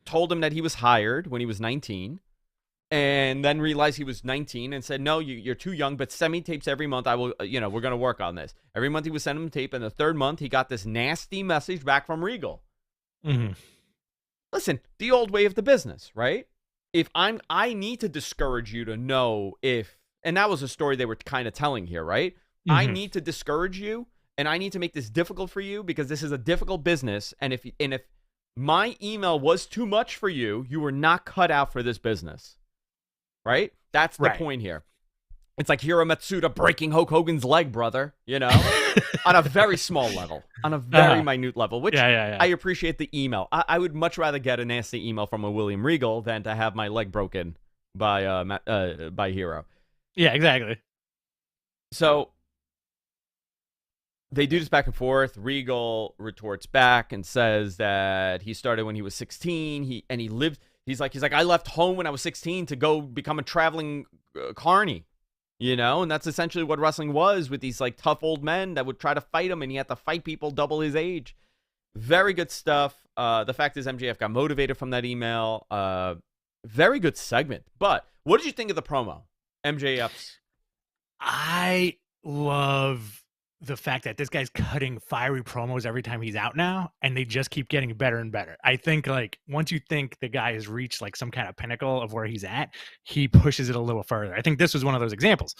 told him that he was hired when he was 19 and then realized he was 19 and said, no, you're too young, but send me tapes every month. I will, we're going to work on this. Every month he was sending him tape. And the third month he got this nasty message back from Regal. Mm-hmm. Listen, the old way of the business, right? If I need to discourage you to know if, and that was a story they were kind of telling here, right? Mm-hmm. I need to discourage you and I need to make this difficult for you because this is a difficult business. And if My email was too much for you. You were not cut out for this business. Right? That's the point here. It's like Hiro Matsuda breaking Hulk Hogan's leg, brother, you know, on a very small level, on a very minute level, which I appreciate the email. I would much rather get a nasty email from a William Regal than to have my leg broken by Hiro. Yeah, exactly. So they do this back and forth. Regal retorts back and says that he started when he was 16. He lived. He's like, I left home when I was 16 to go become a traveling carny, you know, and that's essentially what wrestling was, with these like tough old men that would try to fight him, and he had to fight people double his age. Very good stuff. The fact is, MJF got motivated from that email. Very good segment. But what did you think of the promo? MJF's. I love the fact that this guy's cutting fiery promos every time he's out now, and they just keep getting better and better. I think like once you think the guy has reached like some kind of pinnacle of where he's at, he pushes it a little further. I think this was one of those examples.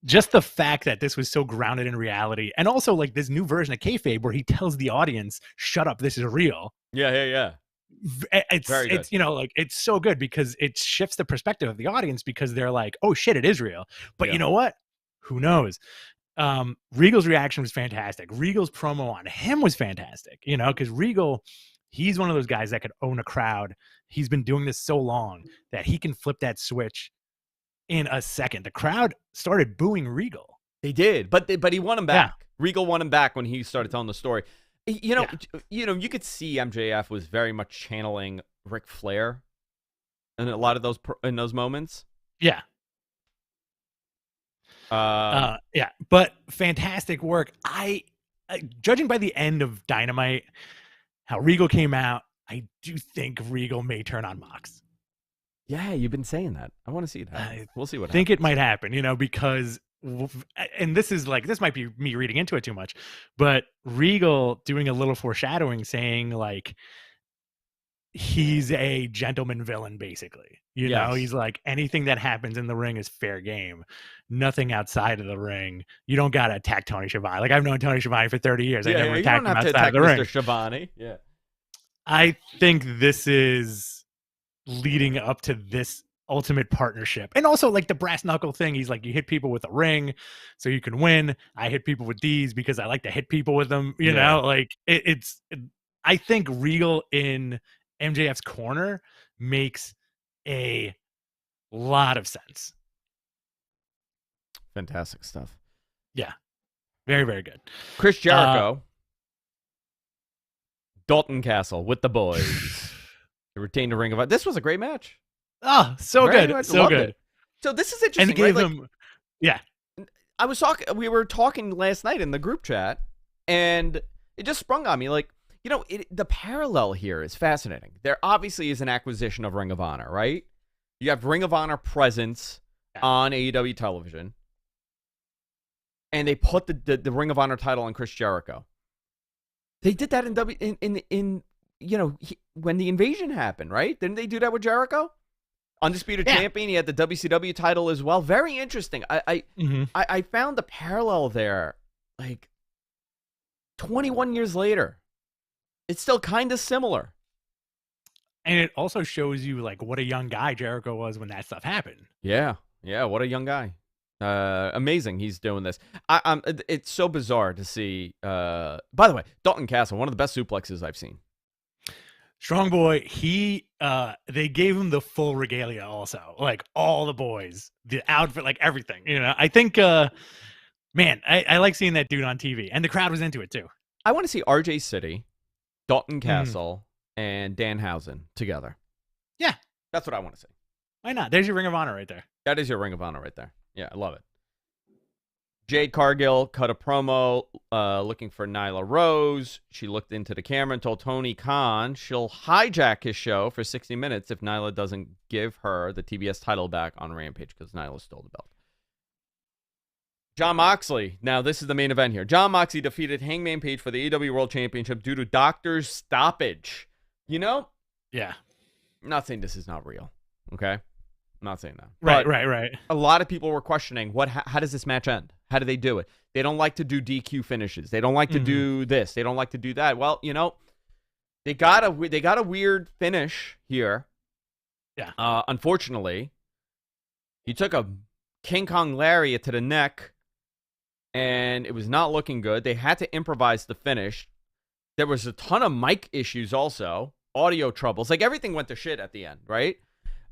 Just the fact that this was so grounded in reality, and also like this new version of kayfabe where he tells the audience, "Shut up, this is real." Yeah. It's you know, like it's so good because it shifts the perspective of the audience, because they're like, "Oh shit, it is real." But you know what? Who knows? Regal's reaction was fantastic. Regal's promo on him was fantastic, you know, because Regal, he's one of those guys that could own a crowd. He's been doing this so long that he can flip that switch in a second. The crowd started booing Regal. They did, but he won him back. Yeah. Regal won him back when he started telling the story. You know, you could see MJF was very much channeling Ric Flair in a lot of those moments. Yeah. But fantastic work. I judging by the end of Dynamite, how Regal came out, I do think Regal may turn on Mox. Yeah, you've been saying that. I want to see that. We'll see what happens. I think it might happen, you know, because, and this might be me reading into it too much, but Regal doing a little foreshadowing, saying like he's a gentleman villain, basically. You know, he's like, anything that happens in the ring is fair game. Nothing outside of the ring. You don't got to attack Tony Schiavone. Like, I've known Tony Schiavone for 30 years. I never attacked him outside of the ring. Mr. Schiavone. Yeah. I think this is leading up to this ultimate partnership. And also, like, the brass knuckle thing. He's like, you hit people with a ring so you can win. I hit people with these because I like to hit people with them. You know, like, I think Regal in MJF's corner makes a lot of sense. Fantastic stuff. Yeah. Very, very good. Chris Jericho, Dalton Castle with the boys. They retained the Ring of Honor. This was a great match. Oh, so good. So good. It. So this is interesting. And gave right? him, yeah. We were talking last night in the group chat, and it just sprung on me. Like, you know, the parallel here is fascinating. There obviously is an acquisition of Ring of Honor, right? You have Ring of Honor presence on AEW television, and they put the Ring of Honor title on Chris Jericho. They did that in when the invasion happened, right? Didn't they do that with Jericho? Undisputed champion. He had the WCW title as well. Very interesting. I found the parallel there. Like 21 years later, it's still kind of similar. And it also shows you like what a young guy Jericho was when that stuff happened. Yeah. What a young guy. Amazing. He's doing this. It's so bizarre to see. By the way, Dalton Castle, one of the best suplexes I've seen. Strong boy. They gave him the full regalia also, like all the boys, the outfit, like everything, you know. I think, man, I like seeing that dude on TV, and the crowd was into it too. I want to see RJ City, Dalton Castle, and Danhausen together. Yeah. That's what I want to see. Why not? There's your Ring of Honor right there. That is your Ring of Honor right there. Yeah, I love it. Jade Cargill cut a promo looking for Nyla Rose. She looked into the camera and told Tony Khan she'll hijack his show for 60 minutes if Nyla doesn't give her the TBS title back on Rampage, because Nyla stole the belt. Jon Moxley. Now, this is the main event here. Jon Moxley defeated Hangman Page for the AEW World Championship due to doctor's stoppage. You know? Yeah. I'm not saying this is not real. Okay? I'm not saying that. Right. A lot of people were questioning, how does this match end? How do they do it? They don't like to do DQ finishes. They don't like to do this. They don't like to do that. Well, you know, They got a weird finish here. Yeah. Unfortunately, he took a King Kong lariat to the neck, and it was not looking good. They had to improvise the finish. There was a ton of mic issues also, audio troubles. Like, everything went to shit at the end, right?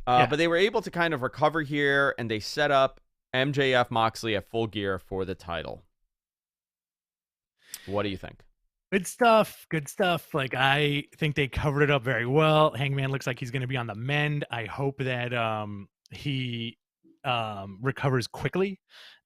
But they were able to kind of recover here, and they set up MJF Moxley at Full Gear for the title. What do you think? Good stuff. Good stuff. Like, I think they covered it up very well. Hangman looks like he's going to be on the mend. I hope that he recovers quickly,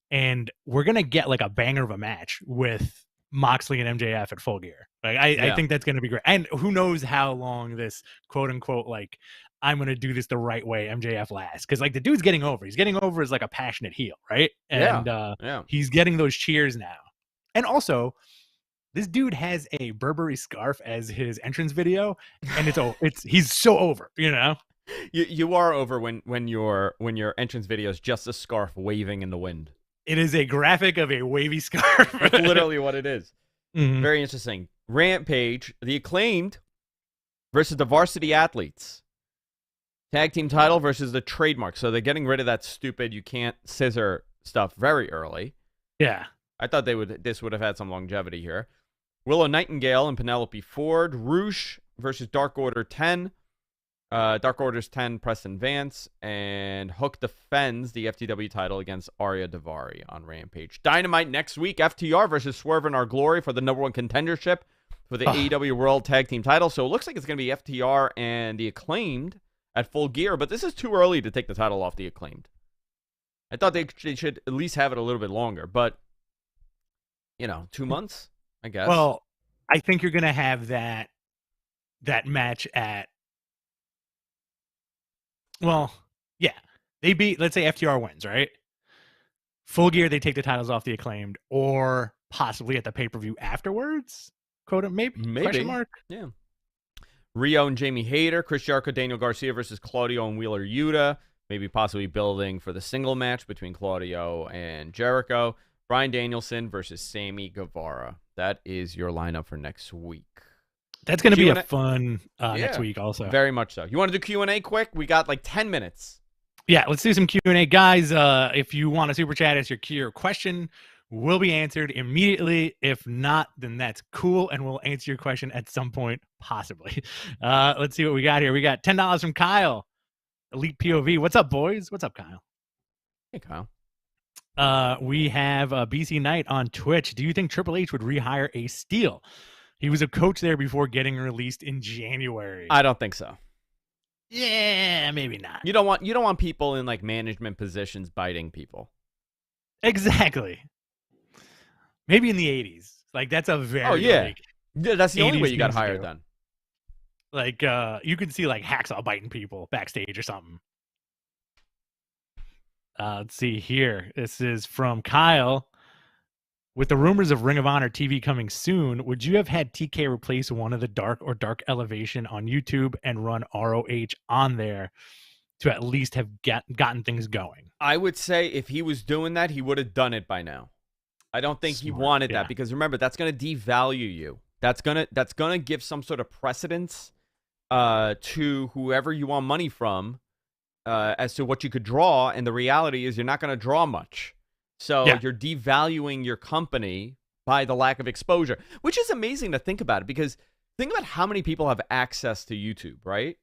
and we're going to get like a banger of a match with Moxley and MJF at Full Gear. Like, I think that's going to be great. And who knows how long this quote unquote, like, I'm going to do this the right way MJF lasts. Because, like, the dude's getting over. He's getting over as like a passionate heel, right? And he's getting those cheers now. And also, this dude has a Burberry scarf as his entrance video, and he's so over, you know. You are over when your entrance video is just a scarf waving in the wind. It is a graphic of a wavy scarf. That's literally what it is. Mm-hmm. Very interesting. Rampage, the Acclaimed versus the Varsity Athletes. Tag team title versus the trademark. So they're getting rid of that stupid you can't scissor stuff very early. Yeah. I thought this would have had some longevity here. Willow Nightingale and Penelope Ford. Roosh versus Dark Order 10. Dark Order's 10, Preston Vance. And Hook defends the FTW title against Arya Daivari on Rampage. Dynamite next week. FTR versus Swerve and Our Glory for the #1 contendership for the AEW World Tag Team title. So it looks like it's going to be FTR and the Acclaimed at Full Gear. But this is too early to take the title off the Acclaimed. I thought they should at least have it a little bit longer. But, 2 months, I guess. Well, I think you're going to have that match at... Well, yeah. Let's say FTR wins, right? Full Gear, they take the titles off the Acclaimed, or possibly at the pay-per-view afterwards? Maybe. Question mark? Yeah. Rio and Jamie Hayter, Chris Jericho, Daniel Garcia versus Claudio and Wheeler Yuta. Maybe possibly building for the single match between Claudio and Jericho. Bryan Danielson versus Sammy Guevara. That is your lineup for next week. That's going to be a fun next week also. Very much so. You want to do Q&A quick? We got like 10 minutes. Yeah, let's do some Q&A. Guys, if you want to super chat us your question, will be answered immediately. If not, then that's cool, and we'll answer your question at some point, possibly. Let's see what we got here. We got $10 from Kyle. Elite POV. What's up, boys? What's up, Kyle? Hey, Kyle. We have BC Knight on Twitch. Do you think Triple H would rehire a Steel? He was a coach there before getting released in January. I don't think so. Yeah, maybe not. You don't want people in like management positions biting people. Exactly. Maybe in the 80s. Like, that's a very... Oh, yeah. That's the only way you got hired then. Like, you can see like Hacksaw biting people backstage or something. Let's see here. This is from Kyle. With the rumors of Ring of Honor TV coming soon, would you have had TK replace one of the Dark or Dark Elevation on YouTube and run ROH on there to at least have gotten things going? I would say if he was doing that, he would have done it by now. I don't think he wanted that because remember, that's going to devalue you. That's gonna give some sort of precedence to whoever you want money from as to what you could draw, and the reality is you're not going to draw much. So you're devaluing your company by the lack of exposure, which is amazing to think about it, because think about how many people have access to YouTube, right?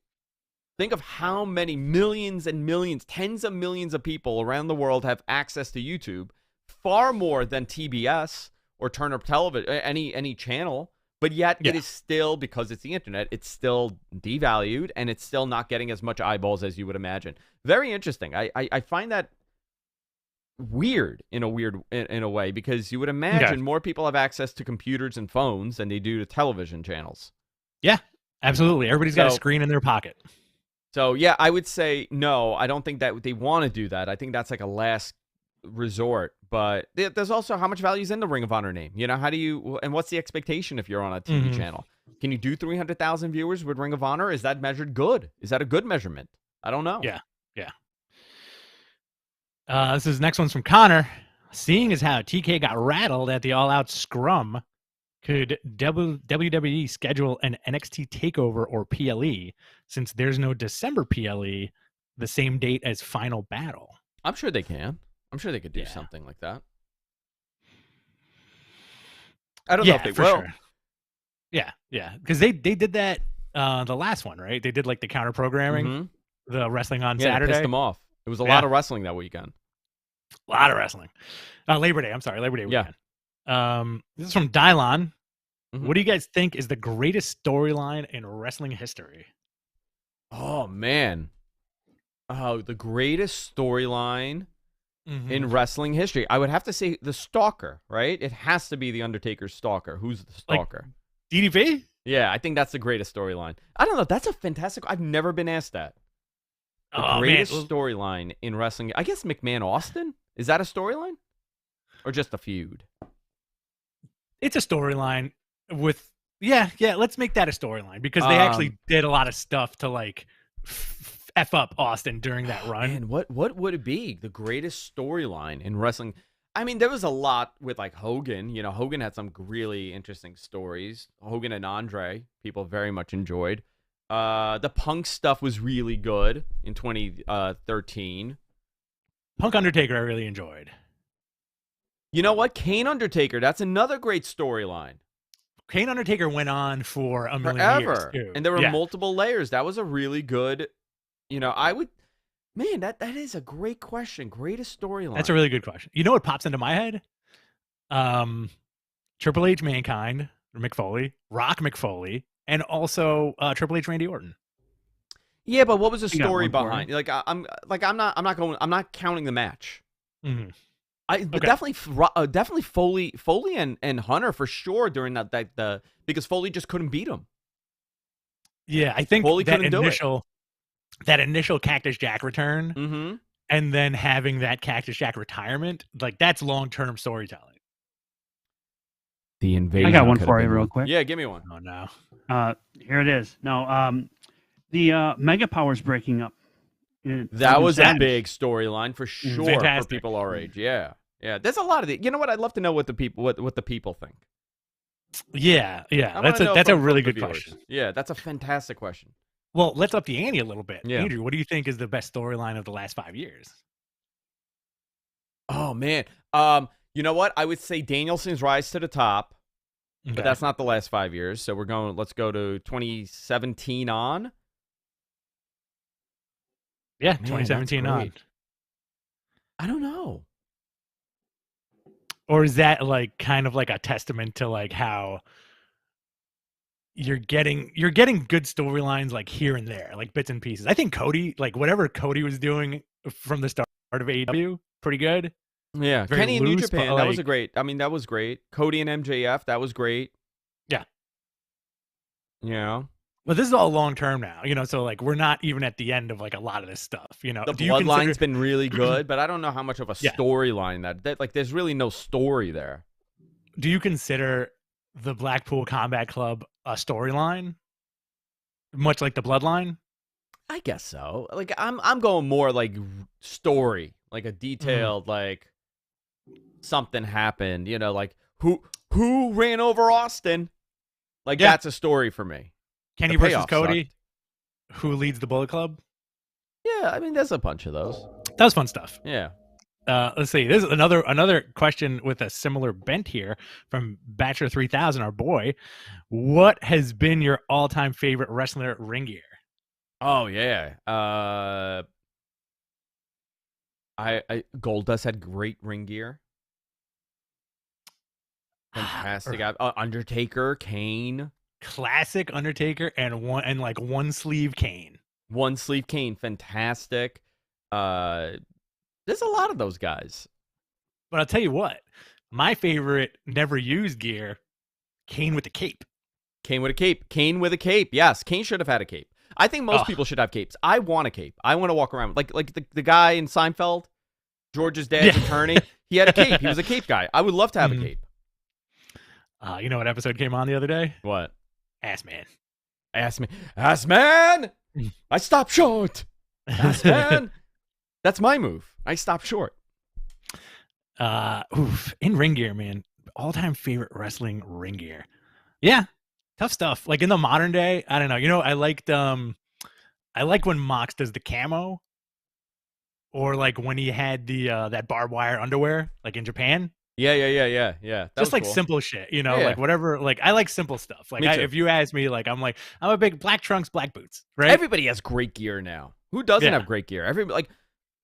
Think of how many millions and millions, tens of millions of people around the world have access to YouTube, far more than TBS or Turner Television, any channel. But yet it is still, because it's the internet, it's still devalued, and it's still not getting as much eyeballs as you would imagine. Very interesting. I find that weird in a way, because you would imagine more people have access to computers and phones than they do to television channels. Yeah, absolutely. Everybody's got a screen in their pocket. So yeah, I would say no. I don't think that they want to do that. I think that's like a last resort. But there's also how much value is in the Ring of Honor name. You know, how do you, and what's the expectation if you're on a TV channel? Can you do 300,000 viewers with Ring of Honor? Is that measured good? Is that a good measurement? I don't know. Yeah. This next one's from Connor. Seeing as how TK got rattled at the All Out Scrum, Could WWE schedule an NXT takeover or PLE since there's no December PLE the same date as Final Battle? I'm sure they can. I'm sure they could do something like that. I don't know if they will. Sure. Yeah. Because they did that the last one, right? They did like the counter programming, the wrestling on Saturday. Pissed them off. It was a lot of wrestling that weekend. A lot of wrestling. Labor Day. I'm sorry, Labor Day weekend. This is from Dylon. What do you guys think is the greatest storyline in wrestling history? Oh man. Oh, the greatest storyline in wrestling history. I would have to say the Stalker, right? It has to be the Undertaker's Stalker. Who's the Stalker? Like DDP? Yeah, I think that's the greatest storyline. I don't know. That's a fantastic. I've never been asked that. The greatest storyline in wrestling. I guess McMahon Austin. Is that a storyline, or just a feud? It's a storyline with let's make that a storyline because they actually did a lot of stuff to like F up Austin during that run. Man, what would it be? The greatest storyline in wrestling? I mean, there was a lot with like Hogan. You know, Hogan had some really interesting stories. Hogan and Andre, people very much enjoyed. The Punk stuff was really good in 2013. Punk Undertaker I really enjoyed. You know what? Kane Undertaker, that's another great storyline. Kane Undertaker went on for a million years, too. And there were multiple layers. That was a really good, that is a great question. Greatest storyline. That's a really good question. You know what pops into my head? Triple H Mankind, Mick Foley, Rock McFoley, and also Triple H Randy Orton. Yeah, but what was the story behind? Like I'm not counting the match. Definitely Foley and Hunter for sure during that because Foley just couldn't beat him. Yeah, I think Foley that initial Cactus Jack return, and then having that Cactus Jack retirement, like that's long-term storytelling. The invasion. I got one for you real quick. Yeah, give me one. Oh no. Here it is. No, the Mega Powers breaking up. That was a big storyline for sure for people our age. Yeah. There's a lot of it. You know what? I'd love to know what the people think. Yeah. That's a really good question. Yeah, that's a fantastic question. Well, let's up the ante a little bit. Yeah. Andrew, what do you think is the best storyline of the last 5 years? Oh man. You know what? I would say Danielson's rise to the top. Okay. But that's not the last 5 years. So let's go to 2017 on. Yeah, 2017 on. I don't know. Or is that like kind of like a testament to like how you're getting good storylines like here and there, like bits and pieces. I think Cody, like whatever Cody was doing from the start of AEW, pretty good. Yeah, very Kenny in New Japan, that was a great. I mean, that was great. Cody and MJF, that was great. Yeah. Yeah. But this is all long term now, so like we're not even at the end of like a lot of this stuff, The bloodline's been really good, but I don't know how much of a storyline that like there's really no story there. Do you consider the Blackpool Combat Club a storyline? Much like the Bloodline? I guess so. Like I'm going more like story, like a detailed like something happened, like who ran over Austin? Like that's a story for me. Kenny versus Cody, who leads the Bullet Club? Yeah, I mean, there's a bunch of those. That was fun stuff. Yeah. Let's see. This is another question with a similar bent here from Bachelor 3000, our boy. What has been your all-time favorite wrestler ring gear? Oh yeah. Goldust had great ring gear. Fantastic. Undertaker, Kane. Classic Undertaker and one sleeve Kane. One sleeve Kane, fantastic. There's a lot of those guys. But I'll tell you what, my favorite never used gear, Kane with the cape. Kane with a cape. Kane with a cape. Yes, Kane should have had a cape. I think most people should have capes. I want a cape. I want to walk around like the guy in Seinfeld, George's dad's attorney. He had a cape. He was a cape guy. I would love to have a cape. You know what episode came on the other day? What? Ass Man. Ass Man! I stopped short. Ass Man! That's my move. I stopped short. In ring gear, man. All-time favorite wrestling ring gear. Yeah, tough stuff. Like in the modern day, I don't know. You know, I like when Mox does the camo, or like when he had the that barbed wire underwear, like in Japan. Yeah. That Just was like cool. simple shit, you know, Yeah. like whatever. Like I like simple stuff. Like Me too. if you ask me, like I'm a big black trunks, black boots, right? Everybody has great gear now. Who doesn't Yeah. have great gear? Everybody, like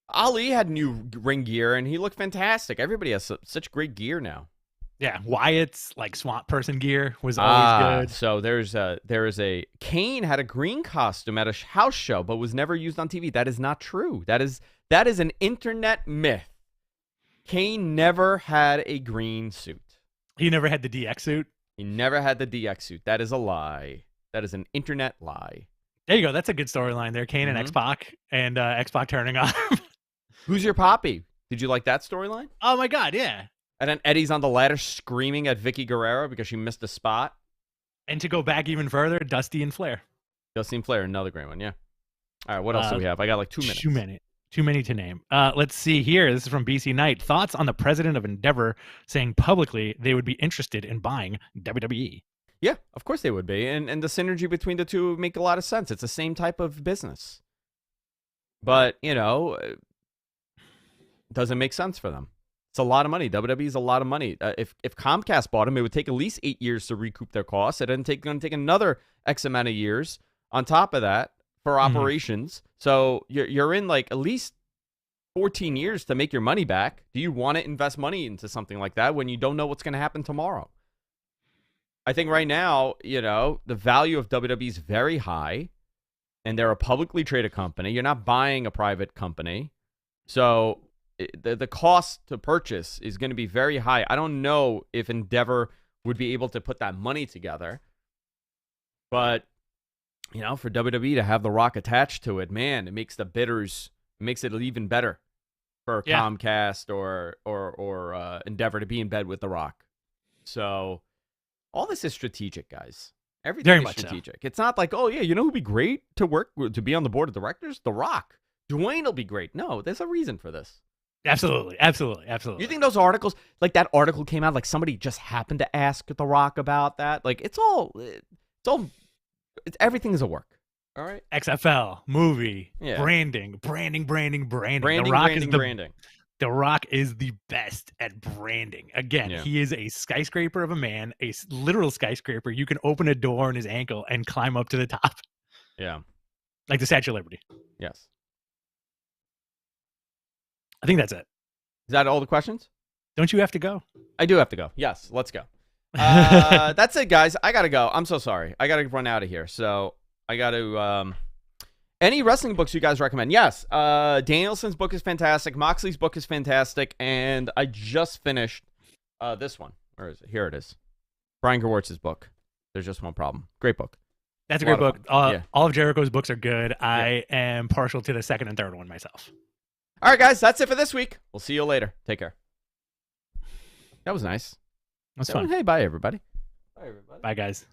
Ali had new ring gear and he looked fantastic. Everybody has such great gear now. Yeah, Wyatt's like swamp person gear was always good. So there is a Kane had a green costume at a house show, but was never used on TV. That is not true. That is an internet myth. Kane never had a green suit. He never had the DX suit. He never had the DX suit. That is a lie. That is an internet lie. There you go. That's a good storyline there. Kane and X-Pac, and X-Pac turning on him. Who's your poppy? Did you like that storyline? Oh my God, yeah. And then Eddie's on the ladder screaming at Vicky Guerrero because she missed a spot. And to go back even further, Dusty and Flair. Dusty and Flair, another great one, yeah. All right, what else do we have? I got like 2 minutes. Too many to name. Let's see here. This is from BC Knight. Thoughts on the president of Endeavor saying publicly they would be interested in buying WWE? Yeah, of course they would be. And the synergy between the two would make a lot of sense. It's the same type of business. But, you know, it doesn't make sense for them. It's a lot of money. WWE is a lot of money. If Comcast bought them, it would take at least 8 years to recoup their costs. It's going to take another X amount of years on top of that for operations. So you're in like at least 14 years to make your money back. Do you want to invest money into something like that when you don't know what's going to happen tomorrow? I think right now, you know, the value of WWE is very high, and they're a publicly traded company. You're not buying a private company. So the cost to purchase is going to be very high. I don't know if Endeavor would be able to put that money together. But, you know, for WWE to have The Rock attached to it, man, it makes the bidders, it makes it even better for Comcast or Endeavor to be in bed with The Rock. So all this is strategic, guys. Everything Very is much strategic. So. It's not like, oh, yeah, you know who'd be great to be on the board of directors? The Rock. Dwayne will be great. No, there's a reason for this. Absolutely. You think those articles, like that article came out, like somebody just happened to ask The Rock about that? Like everything is a work. All right. XFL, movie, branding. The Rock is the best at branding. Again, he is a skyscraper of a man, a literal skyscraper. You can open a door in his ankle and climb up to the top. Yeah. Like the Statue of Liberty. Yes. I think that's it. Is that all the questions? Don't you have to go? I do have to go. Yes, let's go. That's it, guys. I got to go. I'm so sorry. I got to run out of here. So I got to... any wrestling books you guys recommend? Yes. Danielson's book is fantastic. Moxley's book is fantastic. And I just finished this one. Where is it? Here it is. Brian Gewertz's book. There's Just One Problem. Great book. That's a great book. All of Jericho's books are good. I am partial to the second and third one myself. All right, guys. That's it for this week. We'll see you later. Take care. That was nice. That's fun. Hey, bye, everybody. Bye, guys.